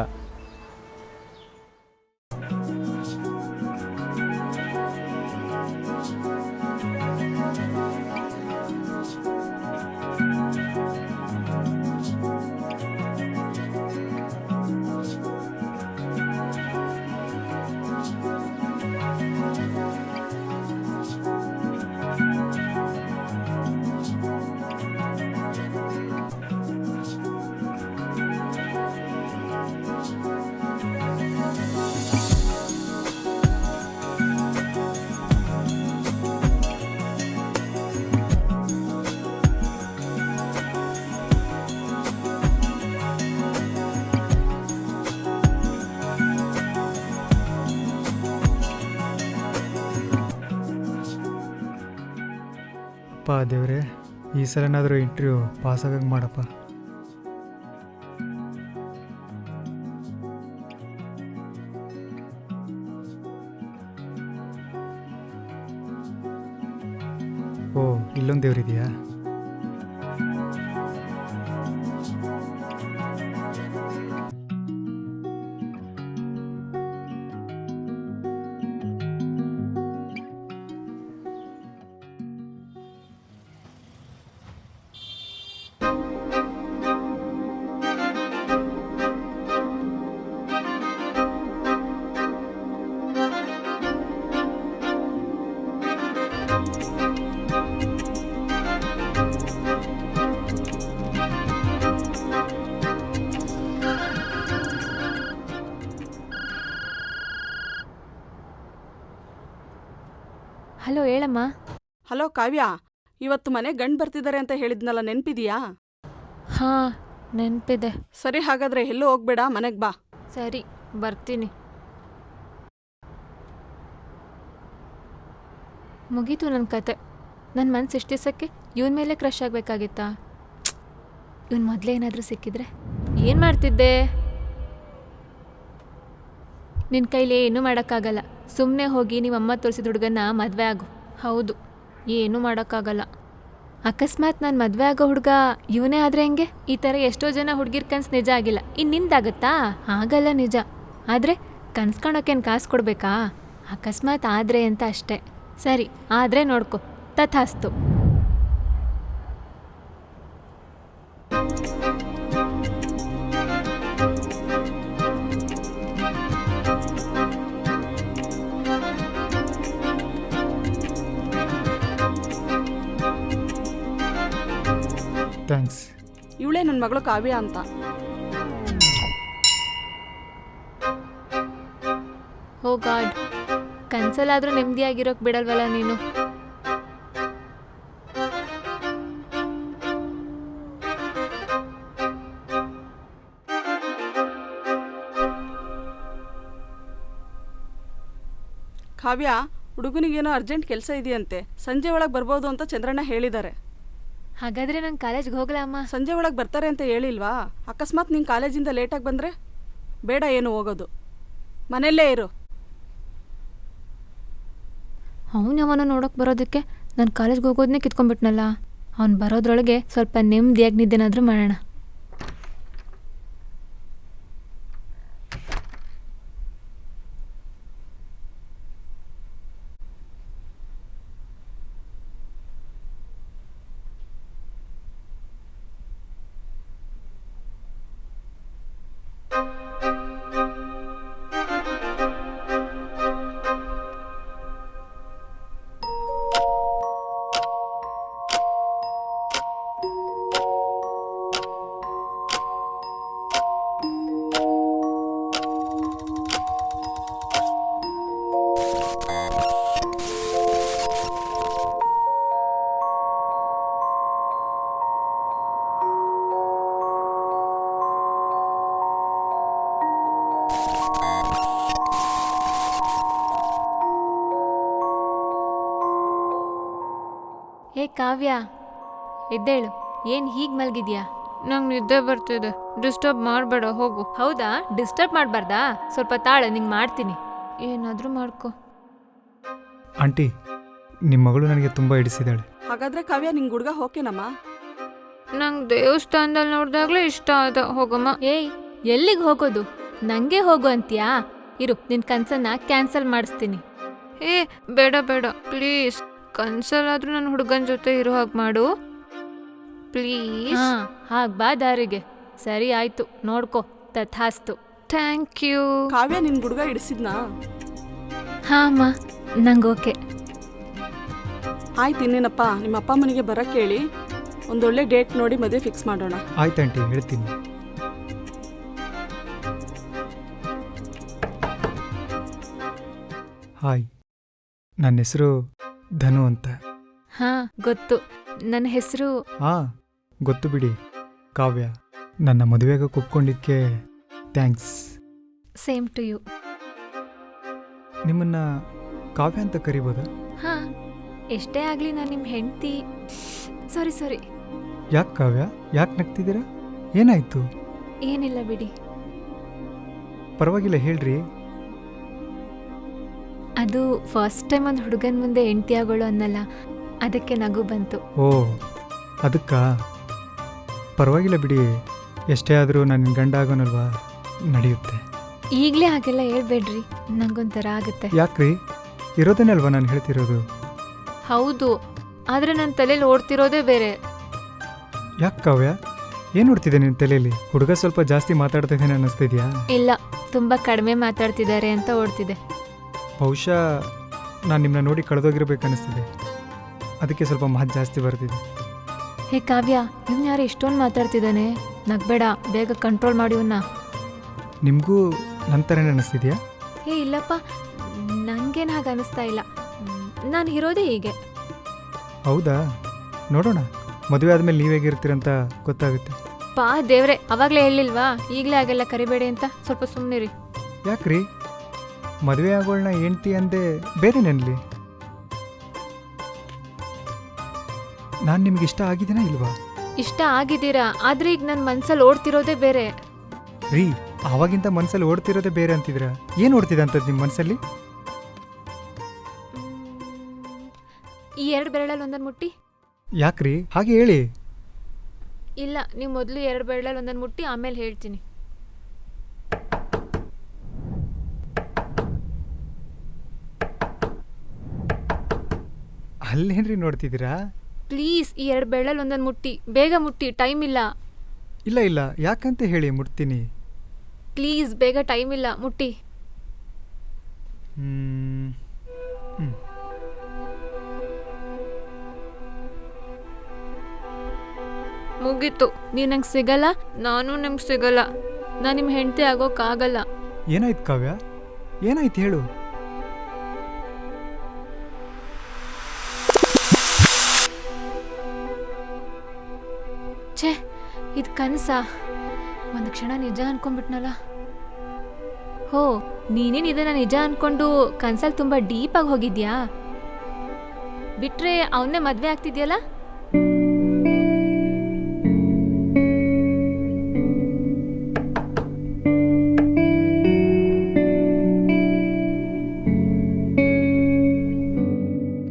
ಅಪ್ಪ ದೇವ್ರೆ, ಈ ಸಲನಾದರೂ ಇಂಟರ್ವ್ಯೂ ಪಾಸ್ ಆಗಂಗೆ ಮಾಡಪ್ಪ. ಓ, ಇಲ್ಲೊಂದು ದೇವ್ರಿದೆಯಾ? ಹಲೋ, ಹೇಳಮ್ಮ. ಹಲೋ ಕಾವ್ಯ, ಇವತ್ತು ಮನೆ ಗಂಡು ಬರ್ತಿದ್ದಾರೆ ಅಂತ ಹೇಳಿದ್ನಲ್ಲ, ನೆನ್ಪಿದೀಯಾ? ಹಾ, ನೆನಪಿದೆ. ಸರಿ, ಹಾಗಾದ್ರೆ ಎಲ್ಲೂ ಹೋಗ್ಬೇಡ, ಮನೆಗೆ ಬಾ. ಸರಿ, ಬರ್ತೀನಿ. ಮುಗೀತು ನನ್ನ ಕತೆ. ನನ್ನ ಮನಸ್ಸು ಇಷ್ಟಿಸಕ್ಕೆ ಇವನ ಮೇಲೆ ಕ್ರಶ್ ಆಗಬೇಕಾಗಿತ್ತಾ? ಇವನು ಮೊದಲೇ ಏನಾದರೂ ಸಿಕ್ಕಿದ್ರೆ ಏನು ಮಾಡ್ತಿದ್ದೆ? ನಿನ್ನ ಕೈಲಿ ಏನೂ ಮಾಡೋಕ್ಕಾಗಲ್ಲ. ಸುಮ್ಮನೆ ಹೋಗಿ ನಿಮ್ಮಮ್ಮ ತೋರಿಸಿದ ಹುಡುಗನ ಮದುವೆ ಆಗು. ಹೌದು, ಏನೂ ಮಾಡೋಕ್ಕಾಗಲ್ಲ. ಅಕಸ್ಮಾತ್ ನಾನು ಮದುವೆ ಆಗೋ ಹುಡುಗ ಇವನೇ ಆದರೆ ಹೆಂಗೆ? ಈ ಥರ ಎಷ್ಟೋ ಜನ ಹುಡುಗಿರ್ ಕನ್ಸು ನಿಜ ಆಗಿಲ್ಲ. ಇನ್ನು ನಿಂದಾಗತ್ತಾ? ಆಗಲ್ಲ ನಿಜ. ಆದರೆ ಕನ್ಸ್ಕೊಳಕ್ಕೇನು ಕಾಸು ಕೊಡಬೇಕಾ? ಅಕಸ್ಮಾತ್ ಆದರೆ ಅಂತ ಅಷ್ಟೇ. ಸರಿ, ಆದರೆ ನೋಡ್ಕೊ. ತಥಾಸ್ತು. ಥ್ಯಾಂಕ್ಸ್. ಇವಳೇ ನನ್ನ ಮಗಳು ಕಾವ್ಯ ಅಂತ. ಓ ಗಾಡ್, ಕನ್ಸಲ್ಲಾದ್ರೂ ನೆಮ್ಮದಿಯಾಗಿರೋಕೆ ಬಿಡಲ್ವಲ್ಲ ನೀನು. ಕಾವ್ಯ, ಹುಡುಗನಿಗೇನೋ ಅರ್ಜೆಂಟ್ ಕೆಲಸ ಇದೆಯಂತೆ, ಸಂಜೆ ಒಳಗೆ ಬರ್ಬೋದು ಅಂತ ಚಂದ್ರಣ್ಣ ಹೇಳಿದ್ದಾರೆ. ಹಾಗಾದರೆ ನಾನು ಕಾಲೇಜ್ಗೆ ಹೋಗಲ್ಲ ಅಮ್ಮ. ಸಂಜೆ ಒಳಗೆ ಬರ್ತಾರೆ ಅಂತ ಹೇಳಿಲ್ವಾ? ಅಕಸ್ಮಾತ್ ನೀನು ಕಾಲೇಜಿಂದ ಲೇಟಾಗಿ ಬಂದರೆ ಬೇಡ ಏನು ಹೋಗೋದು, ಮನೆಯಲ್ಲೇ ಇರು. ಅವನವನು ನೋಡೋಕೆ ಬರೋದಕ್ಕೆ ನಾನು ಕಾಲೇಜ್ಗೆ ಹೋಗೋದನ್ನೇ ಕಿತ್ಕೊಂಡ್ಬಿಟ್ನಲ್ಲ. ಅವ್ನು ಬರೋದ್ರೊಳಗೆ ಸ್ವಲ್ಪ ನೆಮ್ಮದಿಯಾಗಿ ನಿದ್ದೆನಾದರೂ ಮಾಡೋಣ. ಏ ಕಾವ್ಯ, ಎದ್ದೇಳು. ಏನು ಹೀಗೆ ಮಲಗಿದ್ಯಾ? ನಂಗೆ ನಿದ್ದೆ ಬರ್ತಿದೆ, ಡಿಸ್ಟರ್ಬ್ ಮಾಡಬೇಡ, ಹೋಗು. ಹೌದಾ? ಡಿಸ್ಟರ್ಬ್ ಮಾಡಬಾರ್ದಾ? ಸ್ವಲ್ಪ ತಾಳು, ನಿಂಗೆ ಮಾಡ್ತೀನಿ. ಏನಾದರೂ ಮಾಡ್ಕೊ. ಆಂಟಿ, ನಿಮ್ಮ ಮಗಳು ನನಗೆ ತುಂಬ ಹಿಡಿಸಿದ್ದಾಳೆ. ಹಾಗಾದ್ರೆ ಕಾವ್ಯ ನಿಂಗೆ ಹುಡುಗ ಓಕೆನಮ್ಮ? ನಂಗೆ ದೇವಸ್ಥಾನದಲ್ಲಿ ನೋಡಿದಾಗಲೇ ಇಷ್ಟ ಆದ. ಹೋಗಮ್ಮ. ಏಯ್, ಎಲ್ಲಿಗೆ ಹೋಗೋದು? ನನಗೆ ಹೋಗು ಅಂತೀಯಾ? ಇರು, ನಿನ್ನ ಕನ್ಸನ್ನ ಕ್ಯಾನ್ಸಲ್ ಮಾಡಿಸ್ತೀನಿ. ಏ ಬೇಡ ಬೇಡ ಪ್ಲೀಸ್, ಕನ್ಸಲ್ಲಾದ್ರೂ ನನ್ನ ಹುಡುಗನ ಜೊತೆ ಇರೋ ಹಾಗೆ ಮಾಡು ಪ್ಲೀಸ್. ಹಾಂ, ಹಾಗೆ ಬಾ ದಾರಿಗೆ. ಸರಿ ಆಯಿತು, ನೋಡ್ಕೊ. ತಥಾಸ್ತು. Thank you. ಕಾವ್ಯ ನಿನ್ನ ಹುಡುಗ ಹಿಡಿಸಿದ್ನಾ? ಹಾಂ ಅಮ್ಮ, ನಂಗೆ ಓಕೆ. ಆಯ್ತು, ಇನ್ನೇನಪ್ಪ, ನಿಮ್ಮ ಅಪ್ಪ ಅಮ್ಮನಿಗೆ ಬರೋಕ್ಕೆ ಹೇಳಿ, ಒಂದೊಳ್ಳೆ ಡೇಟ್ ನೋಡಿ ಮದುವೆ ಫಿಕ್ಸ್ ಮಾಡೋಣ. ಆಯ್ತು ಆಂಟಿ, ಹೇಳ್ತೀನಿ. ಹಾಯ್, ನನ್ನ ಹೆಸರು ಧನು ಅಂತ. ಹಾಂ, ಗೊತ್ತು. ನನ್ನ ಹೆಸರು ಹಾಂ ಗೊತ್ತು ಬಿಡಿ, ಕಾವ್ಯ. ನನ್ನ ಮದುವೆಗೆ ಒಪ್ಕೊಂಡಿದ್ದಕ್ಕೆ ಥ್ಯಾಂಕ್ಸ್. Same to you. ನಿಮ್ಮನ್ನು ಕಾವ್ಯ ಅಂತ ಕರಿಬೋದಾ? ಹಾಂ, ಎಷ್ಟೇ ಆಗಲಿ ನಾನು ನಿಮ್ಮ ಹೆಂಡತಿ. ಸಾರಿ. ಯಾಕೆ ಕಾವ್ಯ, ಯಾಕೆ ನಗ್ತಿದ್ದೀರಾ? ಏನಾಯಿತು? ಏನಿಲ್ಲ ಬಿಡಿ. ಪರವಾಗಿಲ್ಲ, ಹೇಳ್ರಿ. ಅದು ಫಸ್ಟ್ ಟೈಮ್ ಒಂದು ಹುಡುಗನ ಮುಂದೆ ಹೆಂಡತಿ ಆಗೋಳು ಅನ್ನಲ್ಲ, ಅದಕ್ಕೆ ನಗು ಬಂತು. ಓ, ಅದಕ್ಕಾ? ಪರವಾಗಿಲ್ಲ ಬಿಡಿ, ಎಷ್ಟೇ ಆದರೂ ನನ್ನ ಗಂಡ ಆಗೋನಲ್ವಾ, ನಡೆಯುತ್ತೆ. ಈಗಲೇ ಹಾಗೆಲ್ಲ ಹೇಳ್ಬೇಡ್ರಿ, ನಂಗೊಂಥರ ಆಗುತ್ತೆ. ಯಾಕ್ರಿ? ಇರೋದೇನಲ್ವಾ ನಾನು ಹೇಳ್ತಿರೋದು. ಹೌದು, ಆದರೆ ನನ್ನ ತಲೆಯಲ್ಲಿ ಓಡ್ತಿರೋದೇ ಬೇರೆ. ಯಾಕೆ ಕಾವ್ಯ, ಏನು ನೋಡ್ತಿದ್ದೆ ನಿನ್ನ ತಲೆಯಲ್ಲಿ? ಹುಡುಗ ಸ್ವಲ್ಪ ಜಾಸ್ತಿ ಮಾತಾಡ್ತಾ ಇದ್ದೇನೆ ಅನ್ನಿಸ್ತಿದ್ಯಾ? ಇಲ್ಲ, ತುಂಬ ಕಡಿಮೆ ಮಾತಾಡ್ತಿದ್ದಾರೆ ಅಂತ ಓಡ್ತಿದೆ. ಬಹುಶಃ ನಾನು ನಿಮ್ಮನ್ನ ನೋಡಿ ಕಳೆದೋಗಿರ್ಬೇಕು ಅನ್ನಿಸ್ತಿದೆ, ಅದಕ್ಕೆ ಸ್ವಲ್ಪ ಮಾತು ಜಾಸ್ತಿ ಬರ್ತಿದೆ. ಹೇ ಕಾವ್ಯ, ಇವ್ನು ಯಾರು ಇಷ್ಟೊಂದು ಮಾತಾಡ್ತಿದ್ದಾನೆ? ನಗ್ಬೇಡ, ಬೇಗ ಕಂಟ್ರೋಲ್ ಮಾಡಿ ಇವನ್ನ. ನಿಮಗೂ ನನ್ನ ಥರನೇ ಅನ್ನಿಸ್ತಿದ್ಯಾ? ಹೇ ಇಲ್ಲಪ್ಪ, ನನಗೇನು ಹಾಗೆ ಅನ್ನಿಸ್ತಾ ಇಲ್ಲ. ನಾನು ಇರೋದೇ ಹೀಗೆ. ಹೌದಾ? ನೋಡೋಣ, ಮದುವೆ ಆದಮೇಲೆ ನೀವೇಗಿರ್ತೀರಂತ ಗೊತ್ತಾಗುತ್ತೆ. ಪಾ ದೇವ್ರೆ, ಅವಾಗಲೇ ಹೇಳಿಲ್ವಾ ಈಗಲೇ ಹಾಗೆಲ್ಲ ಕರಿಬೇಡಿ ಅಂತ? ಸ್ವಲ್ಪ ಸುಮ್ಮನಿರಿ. ಯಾಕ್ರಿ? ಮದುವೆ ಆಗೋಳನ್ನ ಹೆಂಡ್ತಿ ಅಂದೆ ಬೇರೆ ನೆನಲಿ. ನಾನು ನಿಮ್ಗೆ ಇಷ್ಟ ಆಗಿದ್ದೀನಾ ಇಲ್ವಾ? ಇಷ್ಟ ಆಗಿದ್ದೀರಾ, ಆದರೆ ಈಗ ನನ್ನ ಮನಸ್ಸಲ್ಲಿ ಓಡ್ತಿರೋದೇ ಬೇರೆ. ರೀ, ಆವಾಗಿಂತ ಮನಸ್ಸಲ್ಲಿ ಓಡ್ತಿರೋದೇ ಬೇರೆ ಅಂತಿದ್ರ. ಏನು ಓಡ್ತಿದೆ ಅಂತದ್ದು ನಿಮ್ಮ ಮನಸ್ಸಲ್ಲಿ? ಈ 2 ಬೆರಳಲ್ಲಿ ಒಂದನ್ನು ಮುಟ್ಟಿ. ಯಾಕ್ರಿ ಹಾಗೆ ಹೇಳಿ? ಇಲ್ಲ, ನೀವು ಮೊದಲು 2 ಬೆರಳಲ್ಲಿ ಒಂದನ್ನು ಮುಟ್ಟಿ, ಆಮೇಲೆ ಹೇಳ್ತೀನಿ. ಅಲ್ಲೇನ್ರಿ ನೋಡ್ತಿದ್ದೀರಾ? ಪ್ಲೀಸ್, ಈ 2 ಬೆರಳಲ್ಲಿ ಒಂದನ್ನು ಮುಟ್ಟಿ, ಬೇಗ ಮುಟ್ಟಿ, ಟೈಮ್ ಇಲ್ಲ. ಇಲ್ಲ, ಯಾಕಂತ ಹೇಳಿ, ಮುಟ್ತೀನಿ. ಪ್ಲೀಸ್, ಬೇಗ, ಟೈಮ್ ಇಲ್ಲ, ಮುಟ್ಟಿ. ಮುಗೀತು. ನೀವು ನಂಗೆ ಸಿಗಲ್ಲ, ನಾನು ನಿಮ್ಗೆ ಸಿಗಲ್ಲ. ನಾನು ನಿಮ್ಮ ಹೆಂಡತಿ ಆಗೋಕ್ಕಾಗಲ್ಲ. ಏನಾಯ್ತು ಕಾವ್ಯ, ಏನಾಯ್ತು ಹೇಳು? ಛೇ, ಇದು ಕನಸಾ? ಒಂದು ಕ್ಷಣ ನಿಜ ಅನ್ಕೊಂಡ್ಬಿಟ್ನಲ್ಲ. ಹೋ, ನೀನೇನು ಇದನ್ನ ನಿಜ ಅನ್ಕೊಂಡು ಕನ್ಸಲ್ಲಿ ತುಂಬ ಡೀಪಾಗಿ ಹೋಗಿದ್ಯಾ? ಬಿಟ್ರೆ ಅವನ್ನೇ ಮದುವೆ ಆಗ್ತಿದ್ಯಲ್ಲ?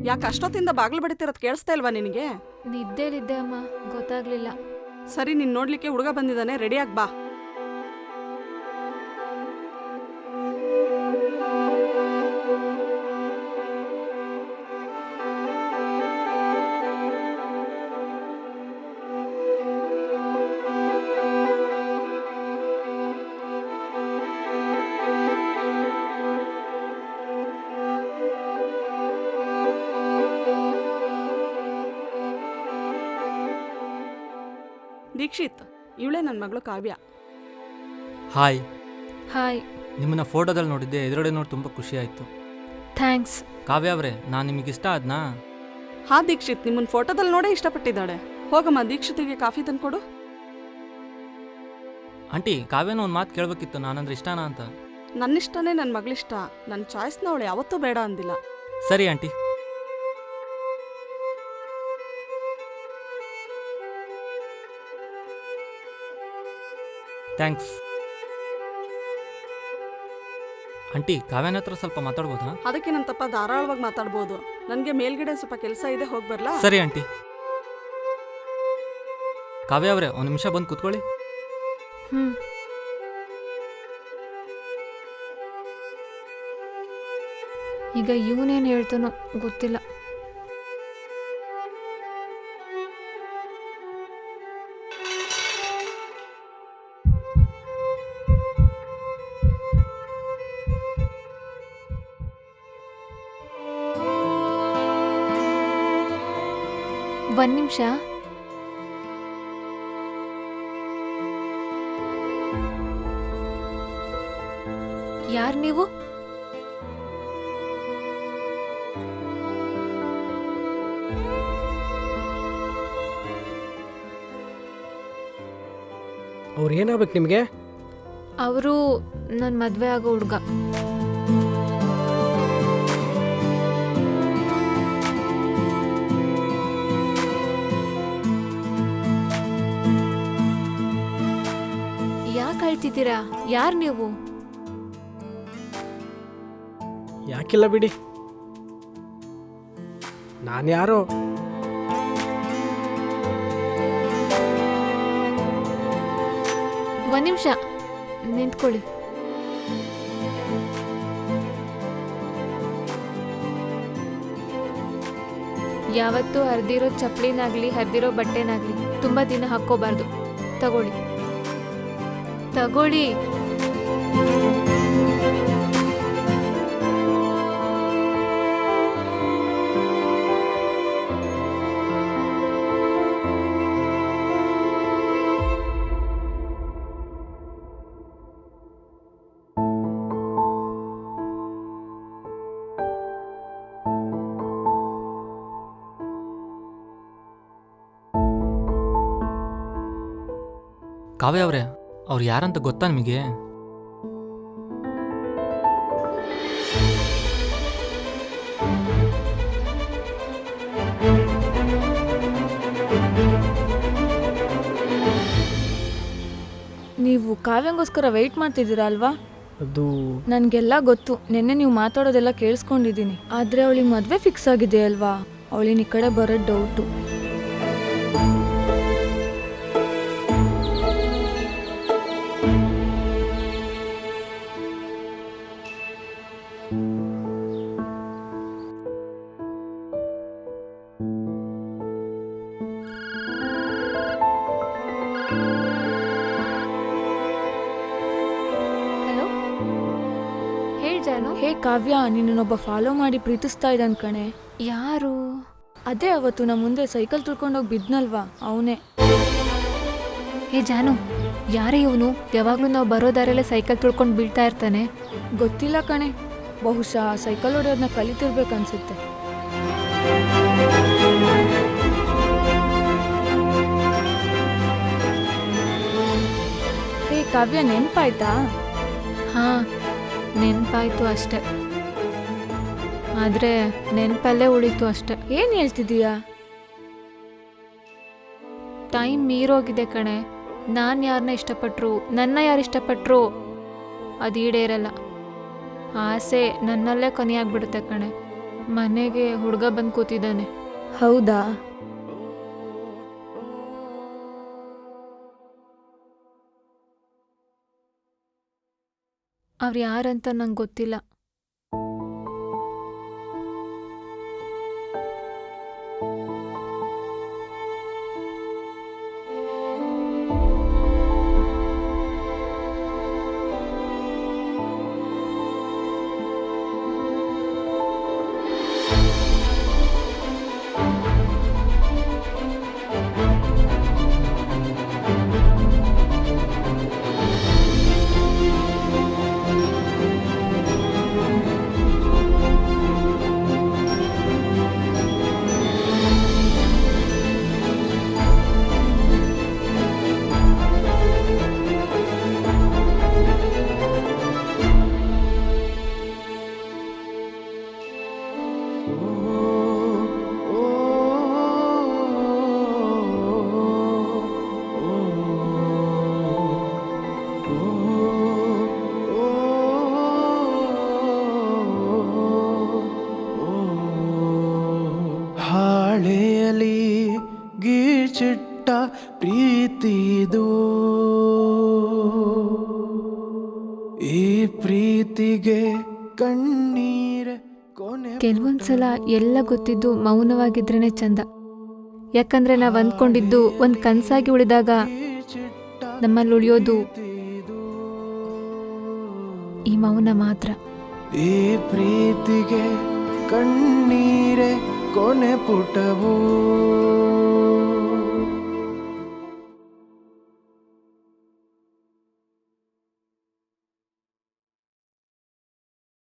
ಯಾಕೆ ಅಷ್ಟೊತ್ತಿಂದ ಬಾಗಿಲು ಬಡಿತಿರೋದು ಕೇಳಿಸ್ತಾ ಇಲ್ವಾ ನಿನಗೆ? ನಿದ್ದೆಲಿದ್ದೆ ಅಮ್ಮ, ಗೊತ್ತಾಗ್ಲಿಲ್ಲ. ಸರಿ, ನೀನ್ ನೋಡ್ಲಿಕ್ಕೆ ಹುಡುಗ ಬಂದಿದ್ದಾನೆ, ರೆಡಿಯಾಗಿ ಬಾ. ದೀಕ್ಷಿತ್, ಇವಳೇ ನನ್ನ ಮಗಳು ಕಾವ್ಯ. ಹಾಯ್. ಹಾಯ್. ನಿಮ್ಮನ್ನ ಫೋಟೋದಲ್ಲಿ ನೋಡಿದ್ದೆ, ಎದುರುಗಡೆ ನೋಡಿ ತುಂಬ ಖುಷಿ ಆಯಿತು. ಥ್ಯಾಂಕ್ಸ್. ಕಾವ್ಯ ಅವರೇ, ನಾನು ನಿಮಗೆ ಇಷ್ಟ ಆದ್ನಾ? ಹಾ ದೀಕ್ಷಿತ್, ನಿಮ್ಮನ್ನ ಫೋಟೋದಲ್ಲಿ ನೋಡೇ ಇಷ್ಟಪಟ್ಟಿದ್ದಾಳೆ. ಹೋಗಮ್ಮ, ದೀಕ್ಷಿತಿಗೆ ಕಾಫಿ ತಂದ್ಕೊಡು. ಆಂಟಿ, ಕಾವ್ಯನ ಒಂದು ಮಾತು ಕೇಳಬೇಕಿತ್ತು, ನಾನಂದ್ರೆ ಇಷ್ಟನಾ ಅಂತ. ನನ್ನಿಷ್ಟನೇ ನನ್ನ ಮಗಳಿಷ್ಟ. ನನ್ನ ಚಾಯ್ಸ್ನ ಅವಳು ಯಾವತ್ತೂ ಬೇಡ ಅಂದಿಲ್ಲ. ಸರಿ ಆಂಟಿ. ಥ್ಯಾಂಕ್ಸ್. ಆಂಟಿ, ಕಾವ್ಯನ ಹತ್ರ ಸ್ವಲ್ಪ ಮಾತಾಡ್ಬೋದಾ? ಅದಕ್ಕೆ ನನ್ನ ತಪ್ಪ ಧಾರಾಳವಾಗಿ ಮಾತಾಡ್ಬೋದು. ನನಗೆ ಮೇಲ್ಗಡೆ ಸ್ವಲ್ಪ ಕೆಲಸ ಇದೆ, ಹೋಗಿ ಬರ್ಲಾ? ಸರಿ ಆಂಟಿ. ಕಾವ್ಯ ಅವರೇ, ಒಂದು ನಿಮಿಷ ಬಂದು ಕೂತ್ಕೊಳ್ಳಿ. ಈಗ ಇವನೇನು ಹೇಳ್ತಾನೋ ಗೊತ್ತಿಲ್ಲ. ಒಂದು ನಿಮಿಷ. ಯಾರು ನೀವು? ಅವ್ರು ಏನಾಗ್ಬೇಕು ನಿಮಗೆ? ಅವರು ನನ್ನ ಮದುವೆ ಆಗೋ ಹುಡುಗ. ಯಾಕೆ ಅಳ್ತಿದ್ದೀರಾ? ಯಾರು ನೀವು? ಯಾಕಿಲ್ಲ ಬಿಡಿ, ನಾನು ಯಾರೋ. ಒಂದು ನಿಮಿಷ ನಿಂತ್ಕೊಳ್ಳಿ. ಯಾವತ್ತೂ ಹರಿದಿರೋ ಚಪ್ಪಲಿನಾಗ್ಲಿ ಹರಿದಿರೋ ಬಟ್ಟೆನಾಗ್ಲಿ ತುಂಬ ದಿನ ಹಾಕ್ಕೋಬಾರ್ದು. ತಗೊಳ್ಳಿ ತಗೊಳ್ಳಿ. ಕಾವ್ಯ ಅವರೇ, ಅವ್ರು ಯಾರಂತ ಗೊತ್ತಾ ನಿಮಗೆ? ನೀವು ಕಾವ್ಯಂಗೋಸ್ಕರ ವೆಯ್ಟ್ ಮಾಡ್ತಿದ್ದೀರಾ ಅಲ್ವಾ? ಅದು ನನಗೆಲ್ಲ ಗೊತ್ತು. ನಿನ್ನೆ ನೀವು ಮಾತಾಡೋದೆಲ್ಲ ಕೇಳಿಸ್ಕೊಂಡಿದ್ದೀನಿ. ಆದರೆ ಅವಳಿಗೆ ಮದುವೆ ಫಿಕ್ಸ್ ಆಗಿದೆ ಅಲ್ವಾ? ಅವಳಿನ ಈ ಕಡೆ ಬರೋದು ಡೌಟು. ಹಲೋ, ಹೇಳಿ ಜಾನು. ಹೇ ಕಾವ್ಯ, ನಿನ್ನೊಬ್ಬ ಫಾಲೋ ಮಾಡಿ ಪ್ರೀತಿಸ್ತಾ ಇದ್ದಾನೆ ಕಣೆ. ಯಾರು? ಅದೇ ಅವತ್ತು ನಮ್ಮ ಮುಂದೆ ಸೈಕಲ್ ತುಳ್ಕೊಂಡೋಗಿ ಬಿದ್ನಲ್ವಾ, ಅವನೇ. ಹೇ ಜಾನು, ಯಾರೇ ಇವನು? ಯಾವಾಗಲೂ ನಾವು ಬರೋ ದಾರಲ್ಲೇ ಸೈಕಲ್ ತುಳ್ಕೊಂಡು ಬೀಳ್ತಾ ಇರ್ತಾನೆ. ಗೊತ್ತಿಲ್ಲ ಕಣೆ, ಬಹುಶಃ ಸೈಕಲ್ ಹೊಡೆಯೋದನ್ನ ಕಲಿತಿರ್ಬೇಕನ್ಸುತ್ತೆ. ಹೇ ಕಾವ್ಯ, ನೆನಪಾಯ್ತಾ? ಹಾಂ, ನೆನಪಾಯಿತು ಅಷ್ಟೆ. ಆದರೆ ನೆನಪಲ್ಲೇ ಉಳಿತು ಅಷ್ಟೆ. ಏನು ಹೇಳ್ತಿದ್ದೀಯಾ? ಟೈಮ್ ಮೀರೋಗಿದೆ ಕಣೆ. ನಾನು ಯಾರನ್ನ ಇಷ್ಟಪಟ್ಟರು, ನನ್ನ ಯಾರು ಇಷ್ಟಪಟ್ಟರು ಅದು ಈಡೇರಲ್ಲ. ಆಸೆ ನನ್ನಲ್ಲೇ ಕೊನೆಯಾಗ್ಬಿಡುತ್ತೆ ಕಣೆ. ಮನೆಗೆ ಹುಡುಗ ಬಂದು ಕೂತಿದ್ದಾನೆ. ಹೌದಾ? ಅವ್ರು ಯಾರಂತ ನಂಗೆ ಗೊತ್ತಿಲ್ಲ. ಹಾಳೆಯಲಿ ಗೀಚಿಟ್ಟ ಪ್ರೀತಿದು, ಈ ಪ್ರೀತಿಗೆ ಕಣ್ಣೀರೆ ಕೊನೆ. ಕೆಲವೊಂದ್ಸಲ ಎಲ್ಲ ಗೊತ್ತಿದ್ದು ಮೌನವಾಗಿದ್ರೇನೆ ಚಂದ. ಯಾಕಂದ್ರೆ ನಾವು ಅಂದ್ಕೊಂಡಿದ್ದು ಒಂದು ಕನಸಾಗಿ ಉಳಿದಾಗ ನಮ್ಮಲ್ಲಿ ಉಳಿಯೋದು ಈ ಮೌನ ಮಾತ್ರ. ಈ ಪ್ರೀತಿಗೆ ಕಣ್ಣೀರೆ ಕೊನೆ ಪುಟವು.